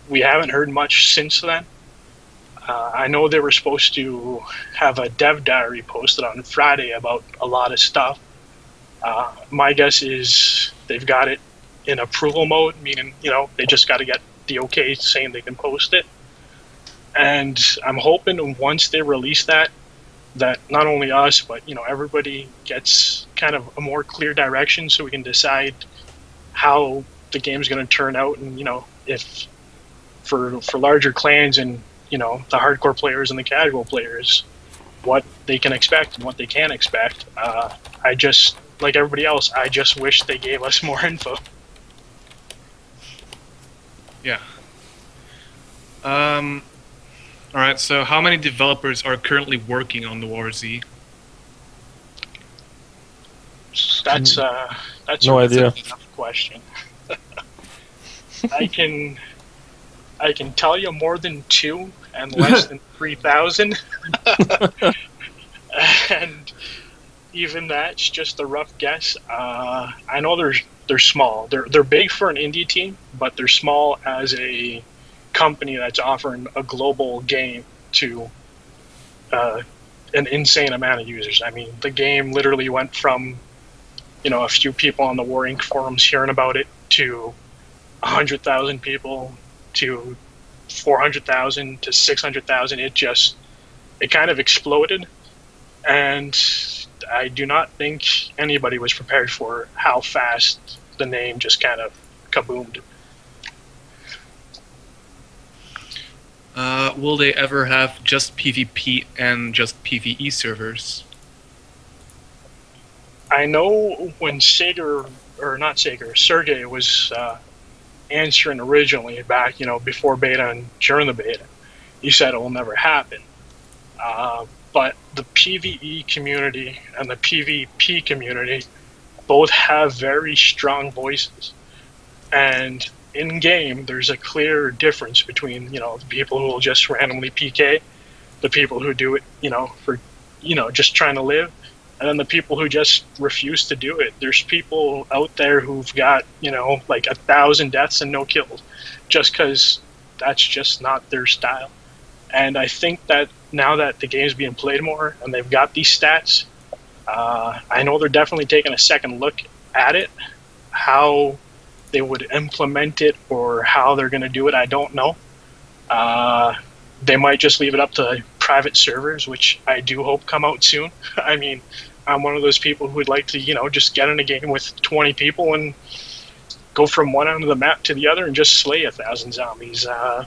We haven't heard much since then. I know they were supposed to have a dev diary posted on Friday about a lot of stuff. My guess is they've got it in approval mode, meaning, they just got to get the okay saying they can post it. And I'm hoping once they release that not only us, but, everybody gets kind of a more clear direction so we can decide how the game's going to turn out. And, if for larger clans and, the hardcore players and the casual players, what they can expect and what they can't expect. I just, like everybody else, I just wish they gave us more info. Yeah. Alright, so how many developers are currently working on the WarZ? That's no idea. A tough question. I can tell you more than 2 and less than 3,000. And even that's just a rough guess. I know they're small. They're big for an indie team, but they're small as a company that's offering a global game to an insane amount of users. I mean, the game literally went from, a few people on the War Inc. forums hearing about it to 100,000 people to 400,000 to 600,000. It kind of exploded, and I do not think anybody was prepared for how fast the name just kind of kaboomed. Will they ever have just PvP and just PvE servers? I know when Sergey was answering originally back, before beta and during the beta, he said it will never happen. But the PvE community and the PvP community both have very strong voices. And in-game, there's a clear difference between, the people who will just randomly PK, the people who do it, for, just trying to live, and then the people who just refuse to do it. There's people out there who've got, like 1,000 deaths and no kills, just because that's just not their style. And I think that now that the game's being played more and they've got these stats, I know they're definitely taking a second look at it. How they would implement it or how they're going to do it, I don't know. They might just leave it up to private servers, which I do hope come out soon. I mean, I'm one of those people who would like to, just get in a game with 20 people and go from one end of the map to the other and just slay 1,000 zombies. I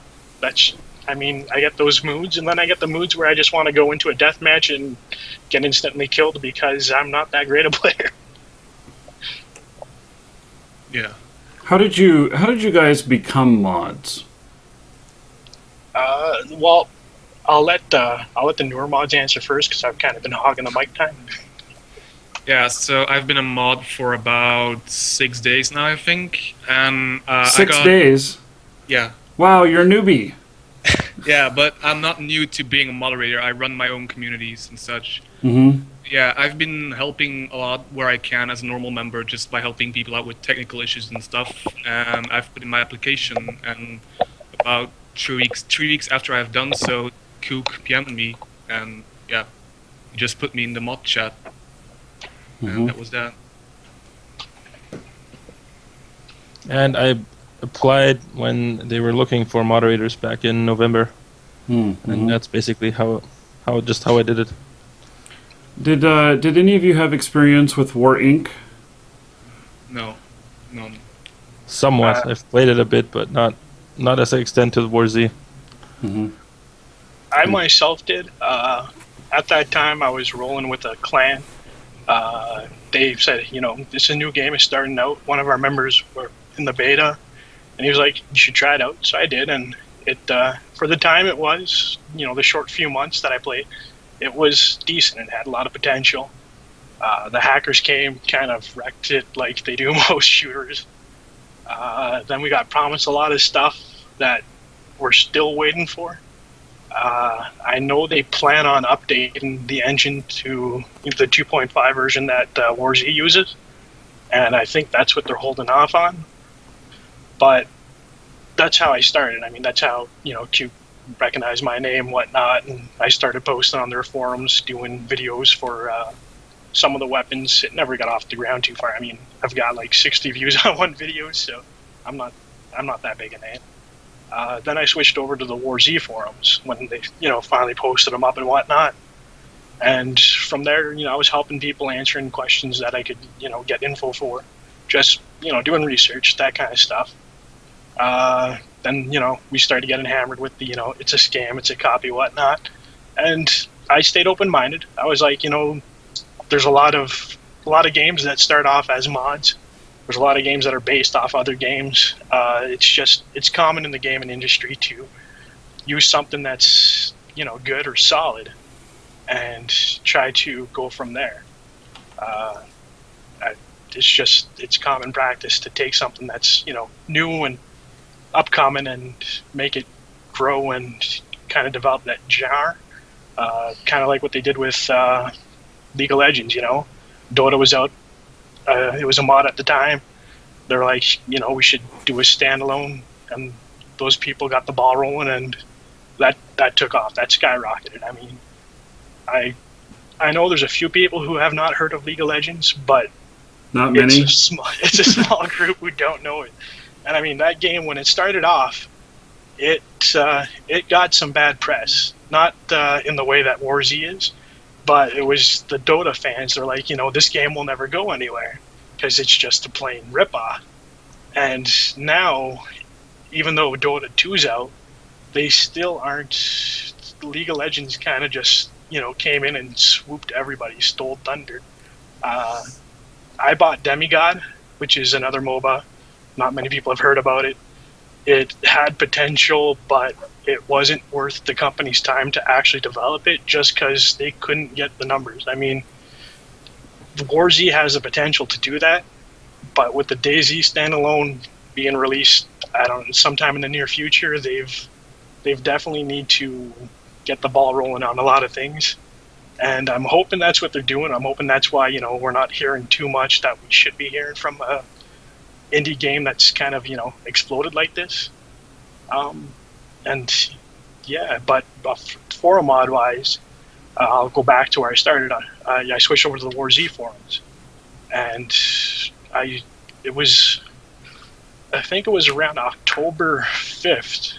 get those moods, and then I get the moods where I just want to go into a deathmatch and get instantly killed because I'm not that great a player. Yeah. How did you guys become mods? Well, I'll let the newer mods answer first because I've kind of been hogging the mic time. Yeah, so I've been a mod for about 6 days now, I think, and 6 days. Yeah. Wow, you're a newbie. Yeah, but I'm not new to being a moderator. I run my own communities and such. Mm-hmm. Yeah, I've been helping a lot where I can as a normal member, just by helping people out with technical issues and stuff. And I've put in my application, and about 3 weeks after I've done so, Kook PM'd me, and yeah, he just put me in the mod chat. And that was that. And I applied when they were looking for moderators back in November, and that's basically how I did it. Did any of you have experience with War Inc? No, none. Somewhat. I've played it a bit, but not as I extend to the War Z. I myself did. At that time, I was rolling with a clan. They said, this is a new game, it's starting out. One of our members were in the beta, and he was like, you should try it out. So I did, and it for the time it was, the short few months that I played, it was decent and had a lot of potential. The hackers came, kind of wrecked it like they do most shooters. Then we got promised a lot of stuff that we're still waiting for. I know they plan on updating the engine to the 2.5 version that War Z uses, and I think that's what they're holding off on. But that's how I started. I mean, that's how, Q recognized my name, whatnot, and I started posting on their forums, doing videos for some of the weapons. It never got off the ground too far. I mean, I've got like 60 views on one video, so I'm not that big a name. Then I switched over to the War Z forums when they, finally posted them up and whatnot. And from there, I was helping people, answering questions that I could, get info for. Just, doing research, that kind of stuff. Then, we started getting hammered with the, it's a scam, it's a copy, whatnot. And I stayed open-minded. I was like, there's a lot of games that start off as mods. There's a lot of games that are based off other games. It's common in the gaming industry to use something that's, good or solid and try to go from there. It's common practice to take something that's, new and upcoming and make it grow and kind of develop that genre. Kind of like what they did with League of Legends, Dota was out. It was a mod at the time. They're like, we should do a standalone, and those people got the ball rolling, and that took off. That skyrocketed. I mean, I know there's a few people who have not heard of League of Legends, but Not many. It's a small group who don't know it. And I mean, that game, when it started off, it got some bad press. Not in the way that War Z is, but it was the Dota fans. They're like, this game will never go anywhere because it's just a plain ripoff. And now, even though Dota 2's out, they still aren't. League of Legends kind of just came in and swooped everybody, stole thunder. I bought Demigod, which is another MOBA. Not many people have heard about it. It had potential, but it wasn't worth the company's time to actually develop it just because they couldn't get the numbers. I mean, War Z has the potential to do that, but with the DayZ standalone being released, sometime in the near future, they've definitely need to get the ball rolling on a lot of things. And I'm hoping that's what they're doing. I'm hoping that's why, we're not hearing too much that we should be hearing from a indie game that's kind of, exploded like this. And yeah, but forum mod wise, I'll go back to where I started. I switched over to the War Z forums, and I think it was around October 5th.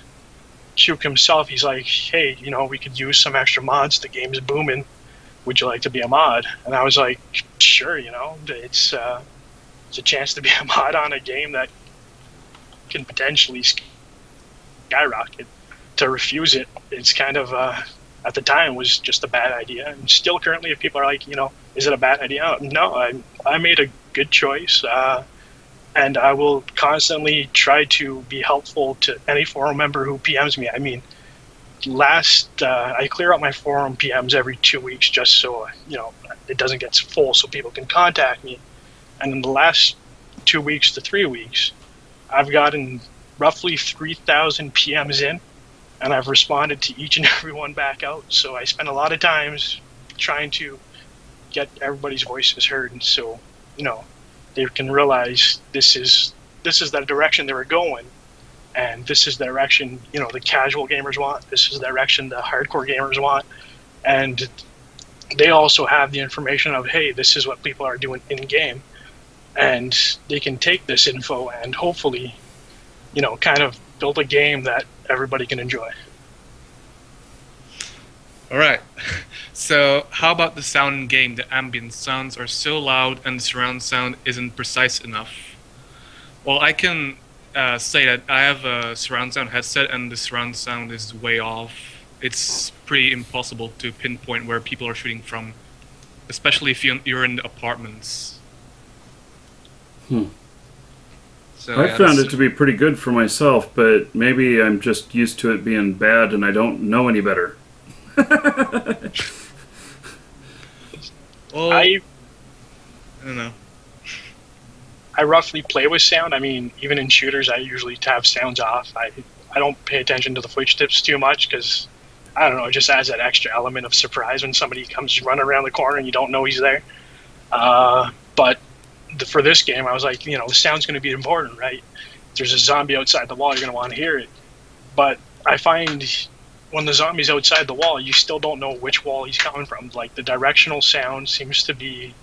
Chuke himself, he's like, hey, we could use some extra mods. The game's booming. Would you like to be a mod? And I was like, sure, it's a chance to be a mod on a game that can potentially skyrocket. To refuse it, it's kind of, at the time, was just a bad idea. And still currently, if people are like, is it a bad idea? No, I made a good choice. And I will constantly try to be helpful to any forum member who PMs me. I mean, I clear out my forum PMs every 2 weeks just so, it doesn't get full so people can contact me. And in the last 2 weeks to 3 weeks, I've gotten roughly 3,000 PMs in, and I've responded to each and every one back out. So I spend a lot of times trying to get everybody's voices heard, and so, they can realize this is the direction they were going, and this is the direction the casual gamers want. This is the direction the hardcore gamers want, and they also have the information of, hey, this is what people are doing in game, and they can take this info and hopefully, kind of build a game that everybody can enjoy. All right. So how about the sound in game? The ambient sounds are so loud and the surround sound isn't precise enough. Well, I can say that I have a surround sound headset and the surround sound is way off. It's pretty impossible to pinpoint where people are shooting from, especially if you're in the apartments. So, I found it to be pretty good for myself, but maybe I'm just used to it being bad and I don't know any better. Well, I don't know. I roughly play with sound. I mean, even in shooters, I usually have sounds off. I don't pay attention to the footage tips too much because, I don't know, it just adds that extra element of surprise when somebody comes running around the corner and you don't know he's there. But for this game, I was like, the sound's going to be important, right? If there's a zombie outside the wall, you're going to want to hear it. But I find when the zombie's outside the wall, you still don't know which wall he's coming from. Like, the directional sound seems to be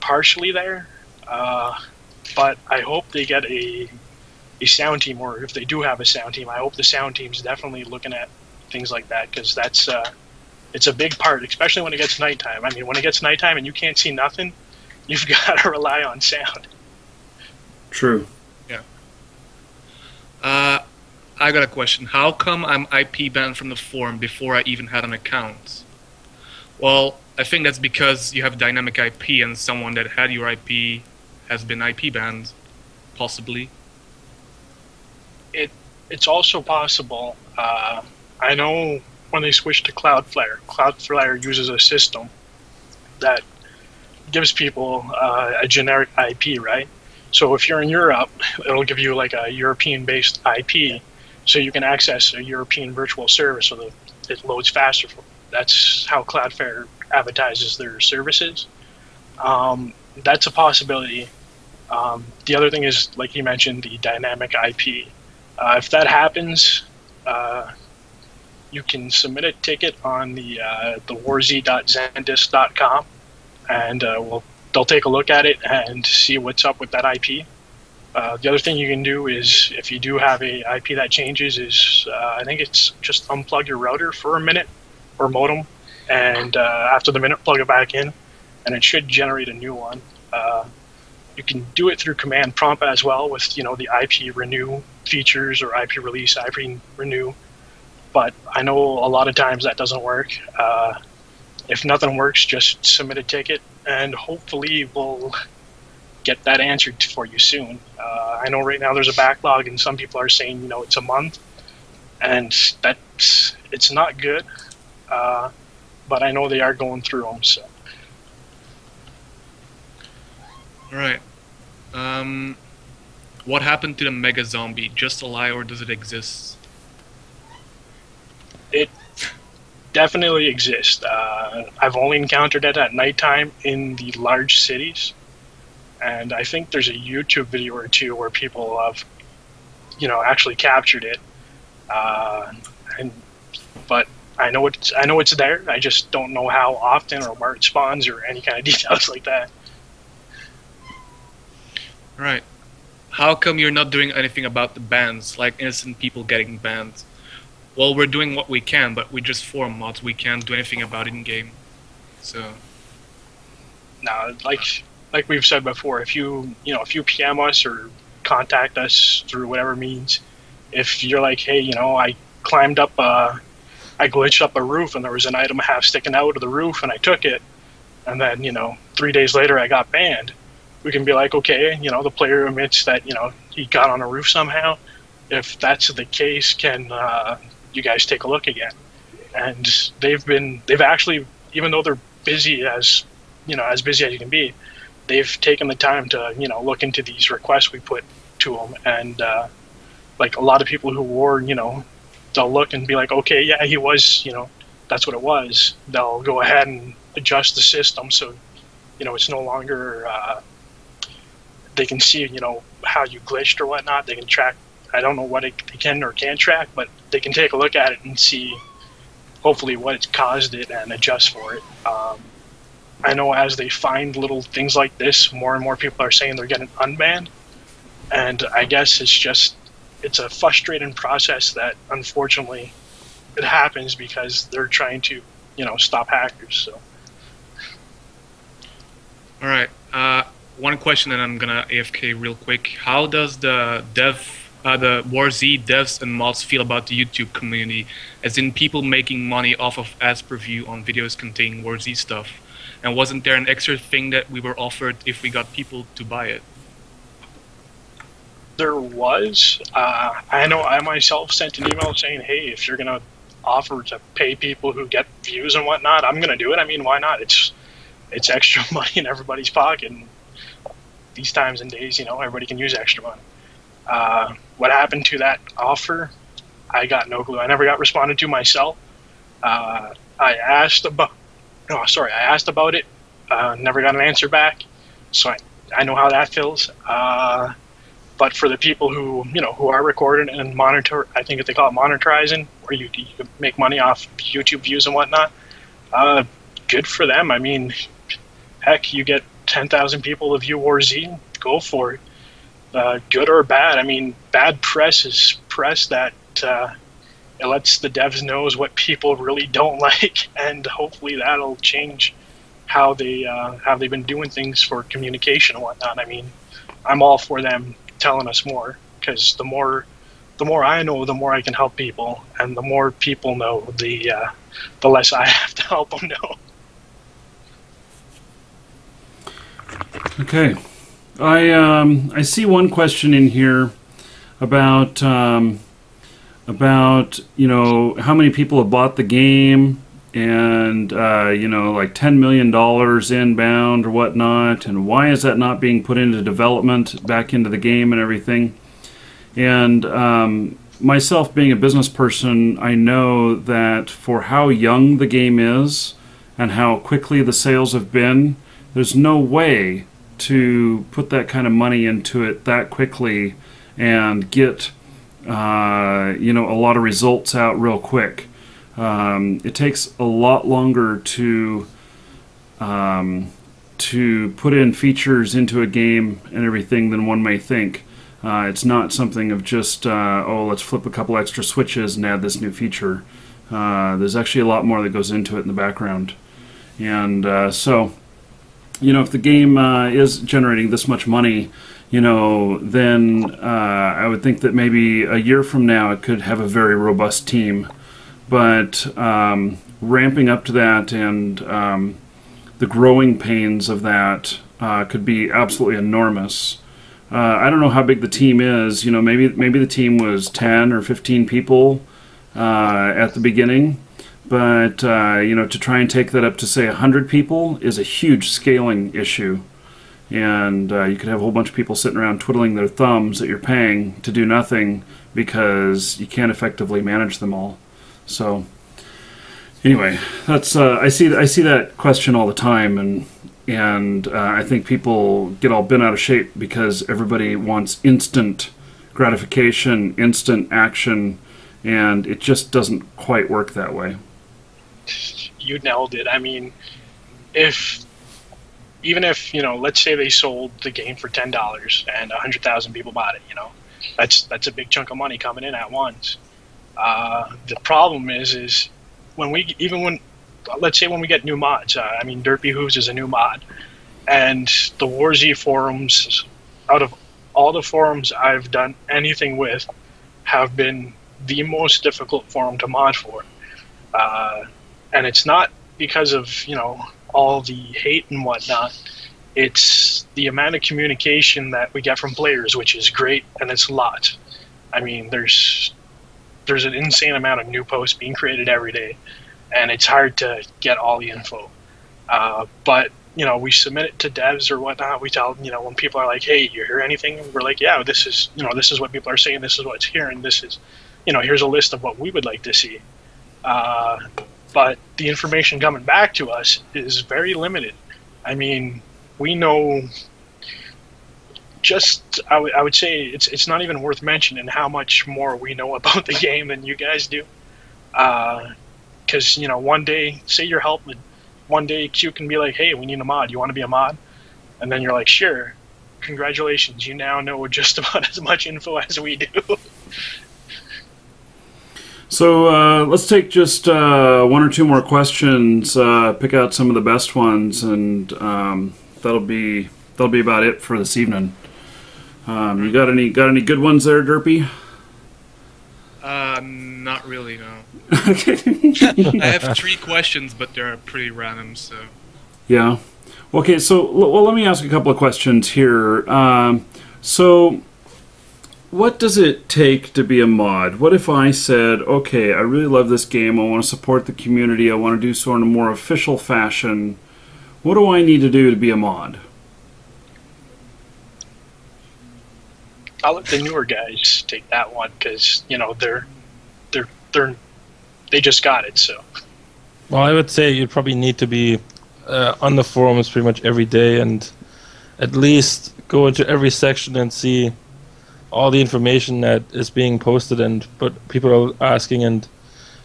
partially there. But I hope they get a sound team, or if they do have a sound team, I hope the sound team's definitely looking at things like that, because that's it's a big part, especially when it gets nighttime. I mean, when it gets nighttime and you can't see nothing, you've got to rely on sound. True. Yeah. I got a question. How come I'm IP banned from the forum before I even had an account? Well, I think that's because you have dynamic IP and someone that had your IP has been IP banned, possibly. It's also possible. I know when they switched to Cloudflare uses a system that gives people a generic IP, right? So if you're in Europe, it'll give you like a European-based IP, so you can access a European virtual server so that it loads faster. That's how Cloudflare advertises their services. That's a possibility. The other thing is, like you mentioned, the dynamic IP. If that happens, you can submit a ticket on the warz.zendisk.com, and they'll take a look at it and see what's up with that IP. The other thing you can do is, if you do have a IP that changes, is I think it's just unplug your router for a minute or modem, and after the minute, plug it back in, and it should generate a new one. You can do it through command prompt as well with, you know, the IP renew features, or IP release, IP renew. But I know a lot of times that doesn't work. If nothing works, just submit a ticket, and hopefully we'll get that answered for you soon. I know right now there's a backlog, and some people are saying, you know, it's a month, and it's not good. But I know they are going through them. So. All right. What happened to the mega zombie? Just a lie, or does it exist? It definitely exists. I've only encountered it at nighttime in the large cities, and I think there's a YouTube video or two where people have, you know, actually captured it. But I know it's there. I just don't know how often or where it spawns or any kind of details like that. Right. How come you're not doing anything about the bans, like innocent people getting banned? Well, we're doing what we can, but we just forum mods. We can't do anything about it in game. So. No, like we've said before, if you PM us or contact us through whatever means, if you're like, hey, you know, I glitched up a roof and there was an item half sticking out of the roof and I took it, and then, you know, 3 days later I got banned. We can be like, okay, you know, the player admits that, you know, he got on a roof somehow. If that's the case, can you guys take a look again? And they've actually, even though they're busy as busy as you can be, they've taken the time to, you know, look into these requests we put to them. And like a lot of people who were, you know, they'll look and be like, okay, yeah, he was, you know, that's what it was. They'll go ahead and adjust the system so, you know, it's no longer. They can see, you know, how you glitched or whatnot. They can track. I don't know what they can or can't track, but they can take a look at it and see, hopefully, what it's caused it and adjust for it. I know as they find little things like this, more and more people are saying they're getting unbanned, and I guess it's a frustrating process that unfortunately it happens because they're trying to, you know, stop hackers. So. All right. One question, and I'm gonna AFK real quick. How does the WarZ devs and mods feel about the YouTube community, as in people making money off of ads per view on videos containing WarZ stuff? And wasn't there an extra thing that we were offered if we got people to buy it? There was. I know I myself sent an email saying, hey, if you're gonna offer to pay people who get views and whatnot, I'm gonna do it. I mean, why not? It's extra money in everybody's pocket. And these times and days, you know, everybody can use extra money. What happened to that offer, I got no clue. I never got responded to myself. I asked about it, never got an answer back, so I know how that feels. But for the people who, you know, who are recording and monitor, I think they call it monetizing, where you make money off YouTube views and whatnot, good for them. I mean, heck, you get 10,000 people to view WarZ, go for it. Good or bad, I mean, bad press is press that it lets the devs knows what people really don't like, and hopefully that'll change how they've been doing things for communication and whatnot. I mean, I'm all for them telling us more, because the more I know, the more I can help people, and the more people know, the less I have to help them know. Okay, I see one question in here about you know, how many people have bought the game, and you know, like $10 million inbound or whatnot, and why is that not being put into development back into the game and everything. And myself being a business person, I know that for how young the game is and how quickly the sales have been, there's no way to put that kind of money into it that quickly and get you know, a lot of results out real quick. It takes a lot longer to put in features into a game and everything than one may think. It's not something of just, let's flip a couple extra switches and add this new feature. There's actually a lot more that goes into it in the background. And so, if the game is generating this much money, then I would think that maybe a year from now it could have a very robust team. But ramping up to that and the growing pains of that could be absolutely enormous. I don't know how big the team is. Maybe the team was 10 or 15 people at the beginning. But to try and take that up to, say, 100 people is a huge scaling issue. And you could have a whole bunch of people sitting around twiddling their thumbs that you're paying to do nothing because you can't effectively manage them all. So, anyway, that's I see that question all the time, and I think people get all bent out of shape because everybody wants instant gratification, instant action, and it just doesn't quite work that way. You nailed it. I mean, even if let's say they sold the game for $10 and 100,000 people bought it, that's a big chunk of money coming in at once. The problem is when let's say when we get new mods. I mean, Derpy Hooves is a new mod, and the Warzy forums, out of all the forums I've done anything with, have been the most difficult forum to mod for. And it's not because of all the hate and whatnot. It's the amount of communication that we get from players, which is great, and it's a lot. I mean, there's an insane amount of new posts being created every day, and it's hard to get all the info. But we submit it to devs or whatnot. We tell when people are like, "Hey, you hear anything?" We're like, "Yeah, this is what people are saying. This is what's here, and this is here's a list of what we would like to see." But the information coming back to us is very limited. I mean, we know I would say it's not even worth mentioning how much more we know about the game than you guys do. Because, one day, say you're helping, one day Q can be like, "Hey, we need a mod. You want to be a mod?" And then you're like, "Sure. Congratulations. You now know just about as much info as we do." So let's take just one or two more questions. Pick out some of the best ones, and that'll be about it for this evening. You got any good ones there, Derpy? Not really, no. I have 3 questions, but they're pretty random, so. Yeah. Okay, so let me ask a couple of questions here. So, what does it take to be a mod? What if I said, okay, I really love this game, I want to support the community, I want to do so in a more official fashion. What do I need to do to be a mod? I'll let the newer guys take that one because they just got it. So, well, I would say you'd probably need to be on the forums pretty much every day and at least go into every section and see all the information that is being posted and what people are asking and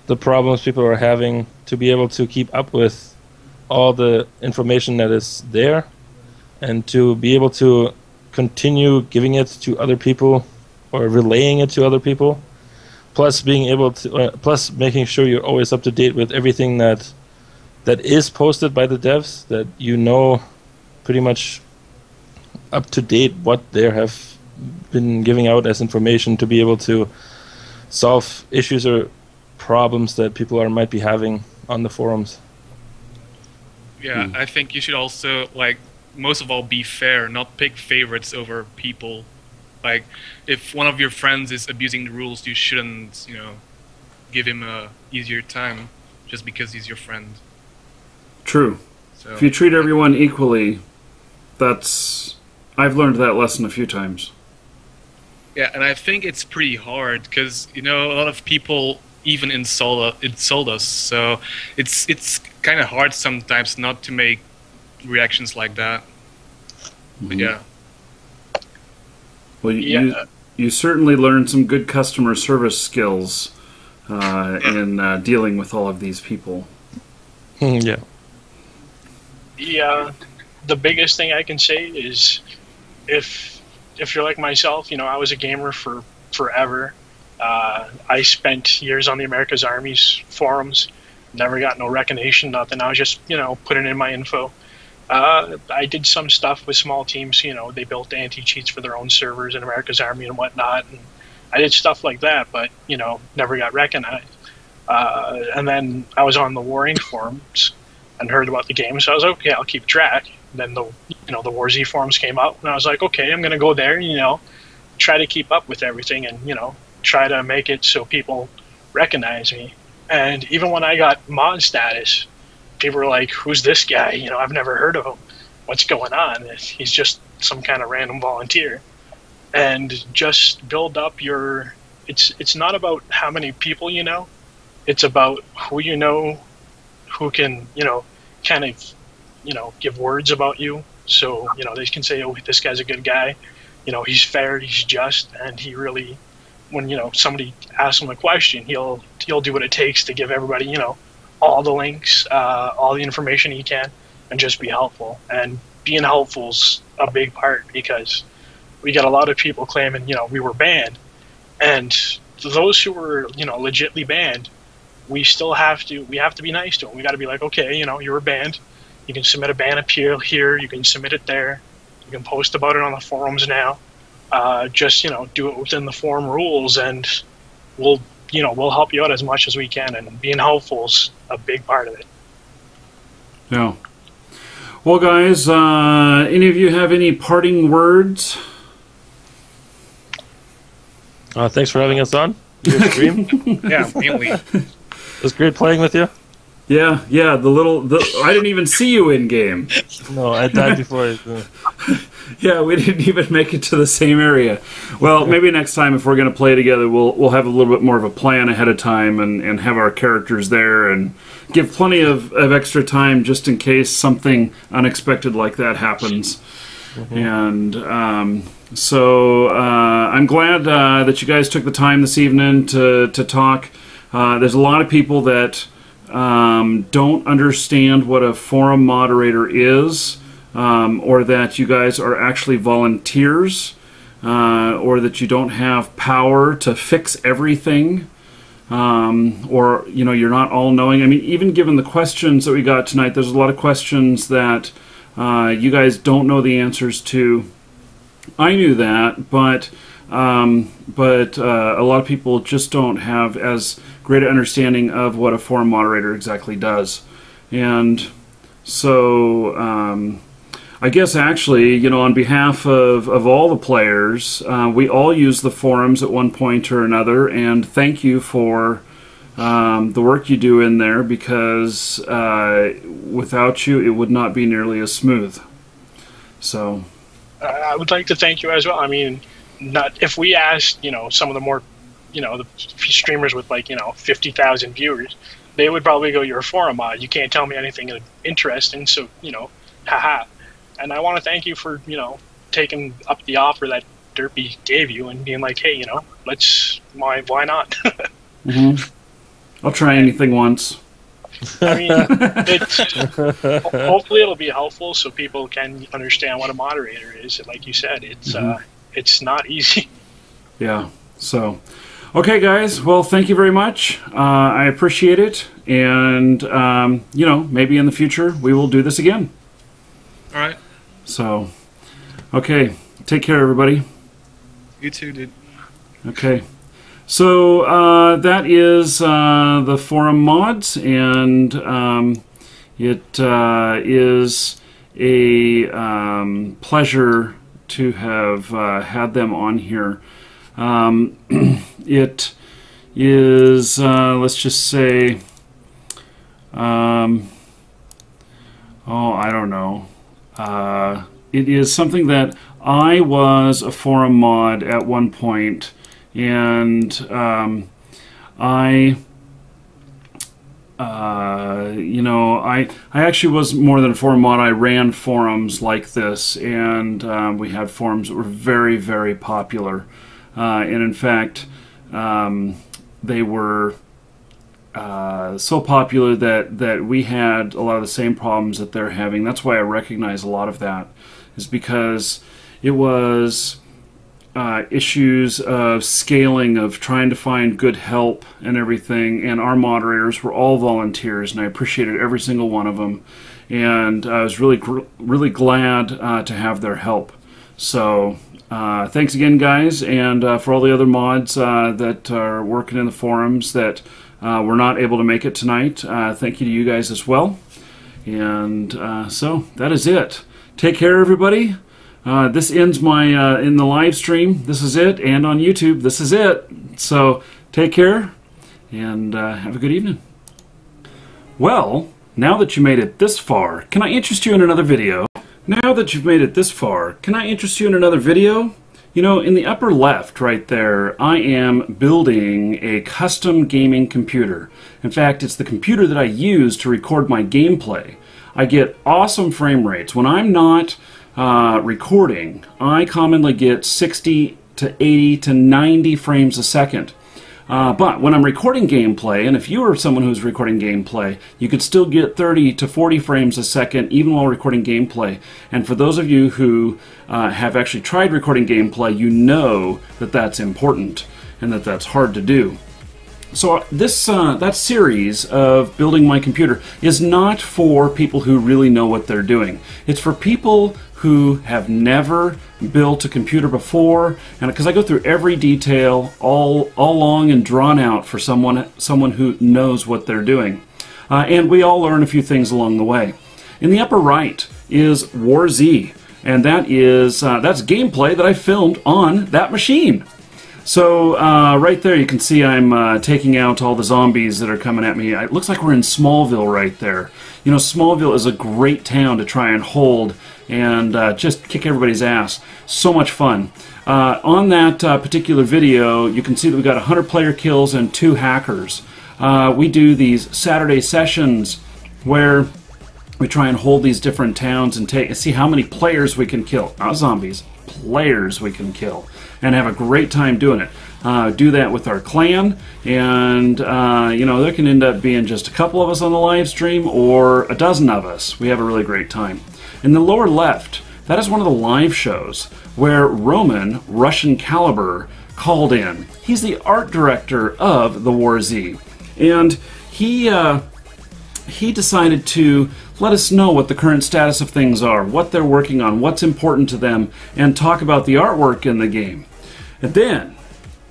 the problems people are having, to be able to keep up with all the information that is there and to be able to continue giving it to other people or relaying it to other people, plus being able to plus making sure you're always up to date with everything that is posted by the devs, that pretty much up to date what they have been giving out as information, to be able to solve issues or problems that people might be having on the forums. Yeah, I think you should also, most of all, be fair, not pick favorites over people. Like, if one of your friends is abusing the rules, you shouldn't, give him a easier time just because he's your friend. True. So, if you treat everyone equally, I've learned that lesson a few times. Yeah, and I think it's pretty hard because, a lot of people even insult us, so it's kind of hard sometimes not to make reactions like that. Mm-hmm. But yeah. Well, you certainly learned some good customer service skills in dealing with all of these people. Yeah. The biggest thing I can say is if you're like myself, I was a gamer for forever. I spent years on the America's Army's forums, never got no recognition, nothing. I was just, putting in my info. I did some stuff with small teams, they built anti-cheats for their own servers in America's Army and whatnot. And I did stuff like that, but, never got recognized. And then I was on the War Inc. forums and heard about the game, so I was like, okay, I'll keep track. Then the War Z forums came out, and I was like, okay, I'm going to go there, try to keep up with everything and, try to make it so people recognize me. And even when I got mod status, people were like, who's this guy? I've never heard of him. What's going on? He's just some kind of random volunteer. And just build up your... It's not about how many people you know. It's about who you know, who can, kind of, give words about you. So, they can say, oh, this guy's a good guy. He's fair, he's just, and he really... When somebody asks him a question, he'll do what it takes to give everybody all the links, all the information he can, and just be helpful. And being helpful's a big part because we got a lot of people claiming we were banned, and those who were legitly banned, we have to be nice to them. We got to be like, okay, you were banned. You can submit a ban appeal here. You can submit it there. You can post about it on the forums now. Just do it within the forum rules, and we'll help you out as much as we can. And being helpful is a big part of it. Yeah. Well, guys, any of you have any parting words? Thanks for having us on your stream. Yeah, mainly. It was great playing with you. Yeah. I didn't even see you in game. No, I died before. Yeah, we didn't even make it to the same area. Well, maybe next time if we're going to play together, we'll have a little bit more of a plan ahead of time and have our characters there and give plenty of extra time just in case something unexpected like that happens. And so I'm glad that you guys took the time this evening to talk. There's a lot of people that don't understand what a forum moderator is. Or that you guys are actually volunteers, or that you don't have power to fix everything, or you're not all-knowing. I mean, even given the questions that we got tonight, there's a lot of questions that you guys don't know the answers to. I knew that, but a lot of people just don't have as great an understanding of what a forum moderator exactly does, and so. I guess actually, on behalf of all the players, we all use the forums at one point or another, and thank you for the work you do in there, because without you, it would not be nearly as smooth. So, I would like to thank you as well. I mean, if we asked, some of the more, the streamers with 50,000 viewers, they would probably go, "You're a forum mod. You can't tell me anything interesting." So, haha. And I want to thank you for, taking up the offer that Derpy gave you and being like, hey, why not? I'll try anything once. I mean, hopefully it'll be helpful so people can understand what a moderator is. And like you said, it's not easy. Yeah. So, okay, guys. Well, thank you very much. I appreciate it. And, maybe in the future we will do this again. All right. So, okay. Take care, everybody. You too, dude. Okay. So, that is the forum mods, and it is a pleasure to have had them on here. It is, let's just say, I don't know. It is something that I was a forum mod at one point, and I actually was more than a forum mod. I ran forums like this, and we had forums that were very, very popular. And in fact, they were so popular that we had a lot of the same problems that they're having. That's why I recognize a lot of that, is because it was issues of scaling, of trying to find good help and everything, and our moderators were all volunteers, and I appreciated every single one of them, and I was really glad to have their help. So thanks again, guys, and for all the other mods that are working in the forums that were not able to make it tonight, thank you to you guys as well. And so that is it. Take care, everybody. This ends my in the live stream. This is it, and on YouTube, this is it. So take care, and have a good evening. Well, now that you made it this far, can I interest you in another video? Now that you've made it this far, can I interest you in another video? You know, in the upper left right there, I am building a custom gaming computer. In fact, it's the computer that I use to record my gameplay. I get awesome frame rates. When I'm not recording, I commonly get 60 to 80 to 90 frames a second. But when I'm recording gameplay, and if you are someone who's recording gameplay, you could still get 30 to 40 frames a second even while recording gameplay. And for those of you who have actually tried recording gameplay, you know that that's important and that that's hard to do. So this that series of building my computer is not for people who really know what they're doing. It's for people who have never built a computer before, and because I go through every detail all long and drawn out for someone who knows what they're doing, and we all learn a few things along the way. In the upper right is War Z, and that is that's gameplay that I filmed on that machine. So right there you can see I'm taking out all the zombies that are coming at me. It looks like we're in Smallville right there. You know, Smallville is a great town to try and hold and just kick everybody's ass. So much fun. On that particular video, you can see that we got 100 player kills and 2 hackers. We do these Saturday sessions where we try and hold these different towns and see how many players we can kill. Not zombies, players we can kill. And have a great time doing it. Do that with our clan, and you know, there can end up being just a couple of us on the live stream or a dozen of us. We have a really great time. In the lower left, that is one of the live shows where Roman, Russian Caliber, called in. He's the art director of the War Z, and he decided to let us know what the current status of things are, what they're working on, what's important to them, and talk about the artwork in the game. And then,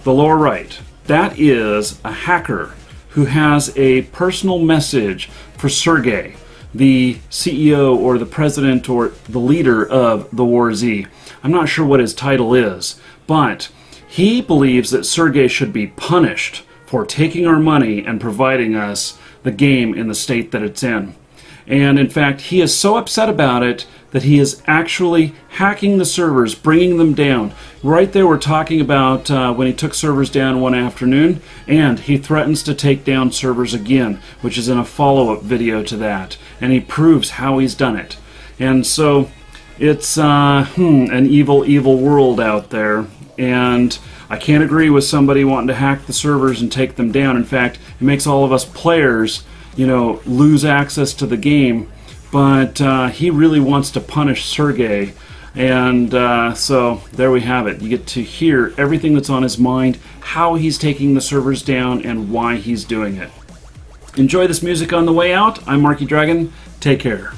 the lower right, that is a hacker who has a personal message for Sergey, the CEO or the president or the leader of the War Z. I'm not sure what his title is, but he believes that Sergey should be punished for taking our money and providing us the game in the state that it's in. And in fact, he is so upset about it that he is actually hacking the servers, bringing them down. Right there we're talking about when he took servers down one afternoon, and he threatens to take down servers again, which is in a follow-up video to that. And he proves how he's done it. And so it's an evil, evil world out there. And I can't agree with somebody wanting to hack the servers and take them down. In fact, it makes all of us players, you know, lose access to the game, but he really wants to punish Sergey, and so there we have it. You get to hear everything that's on his mind, how he's taking the servers down, and why he's doing it. Enjoy this music on the way out. I'm Marky Dragon. Take care.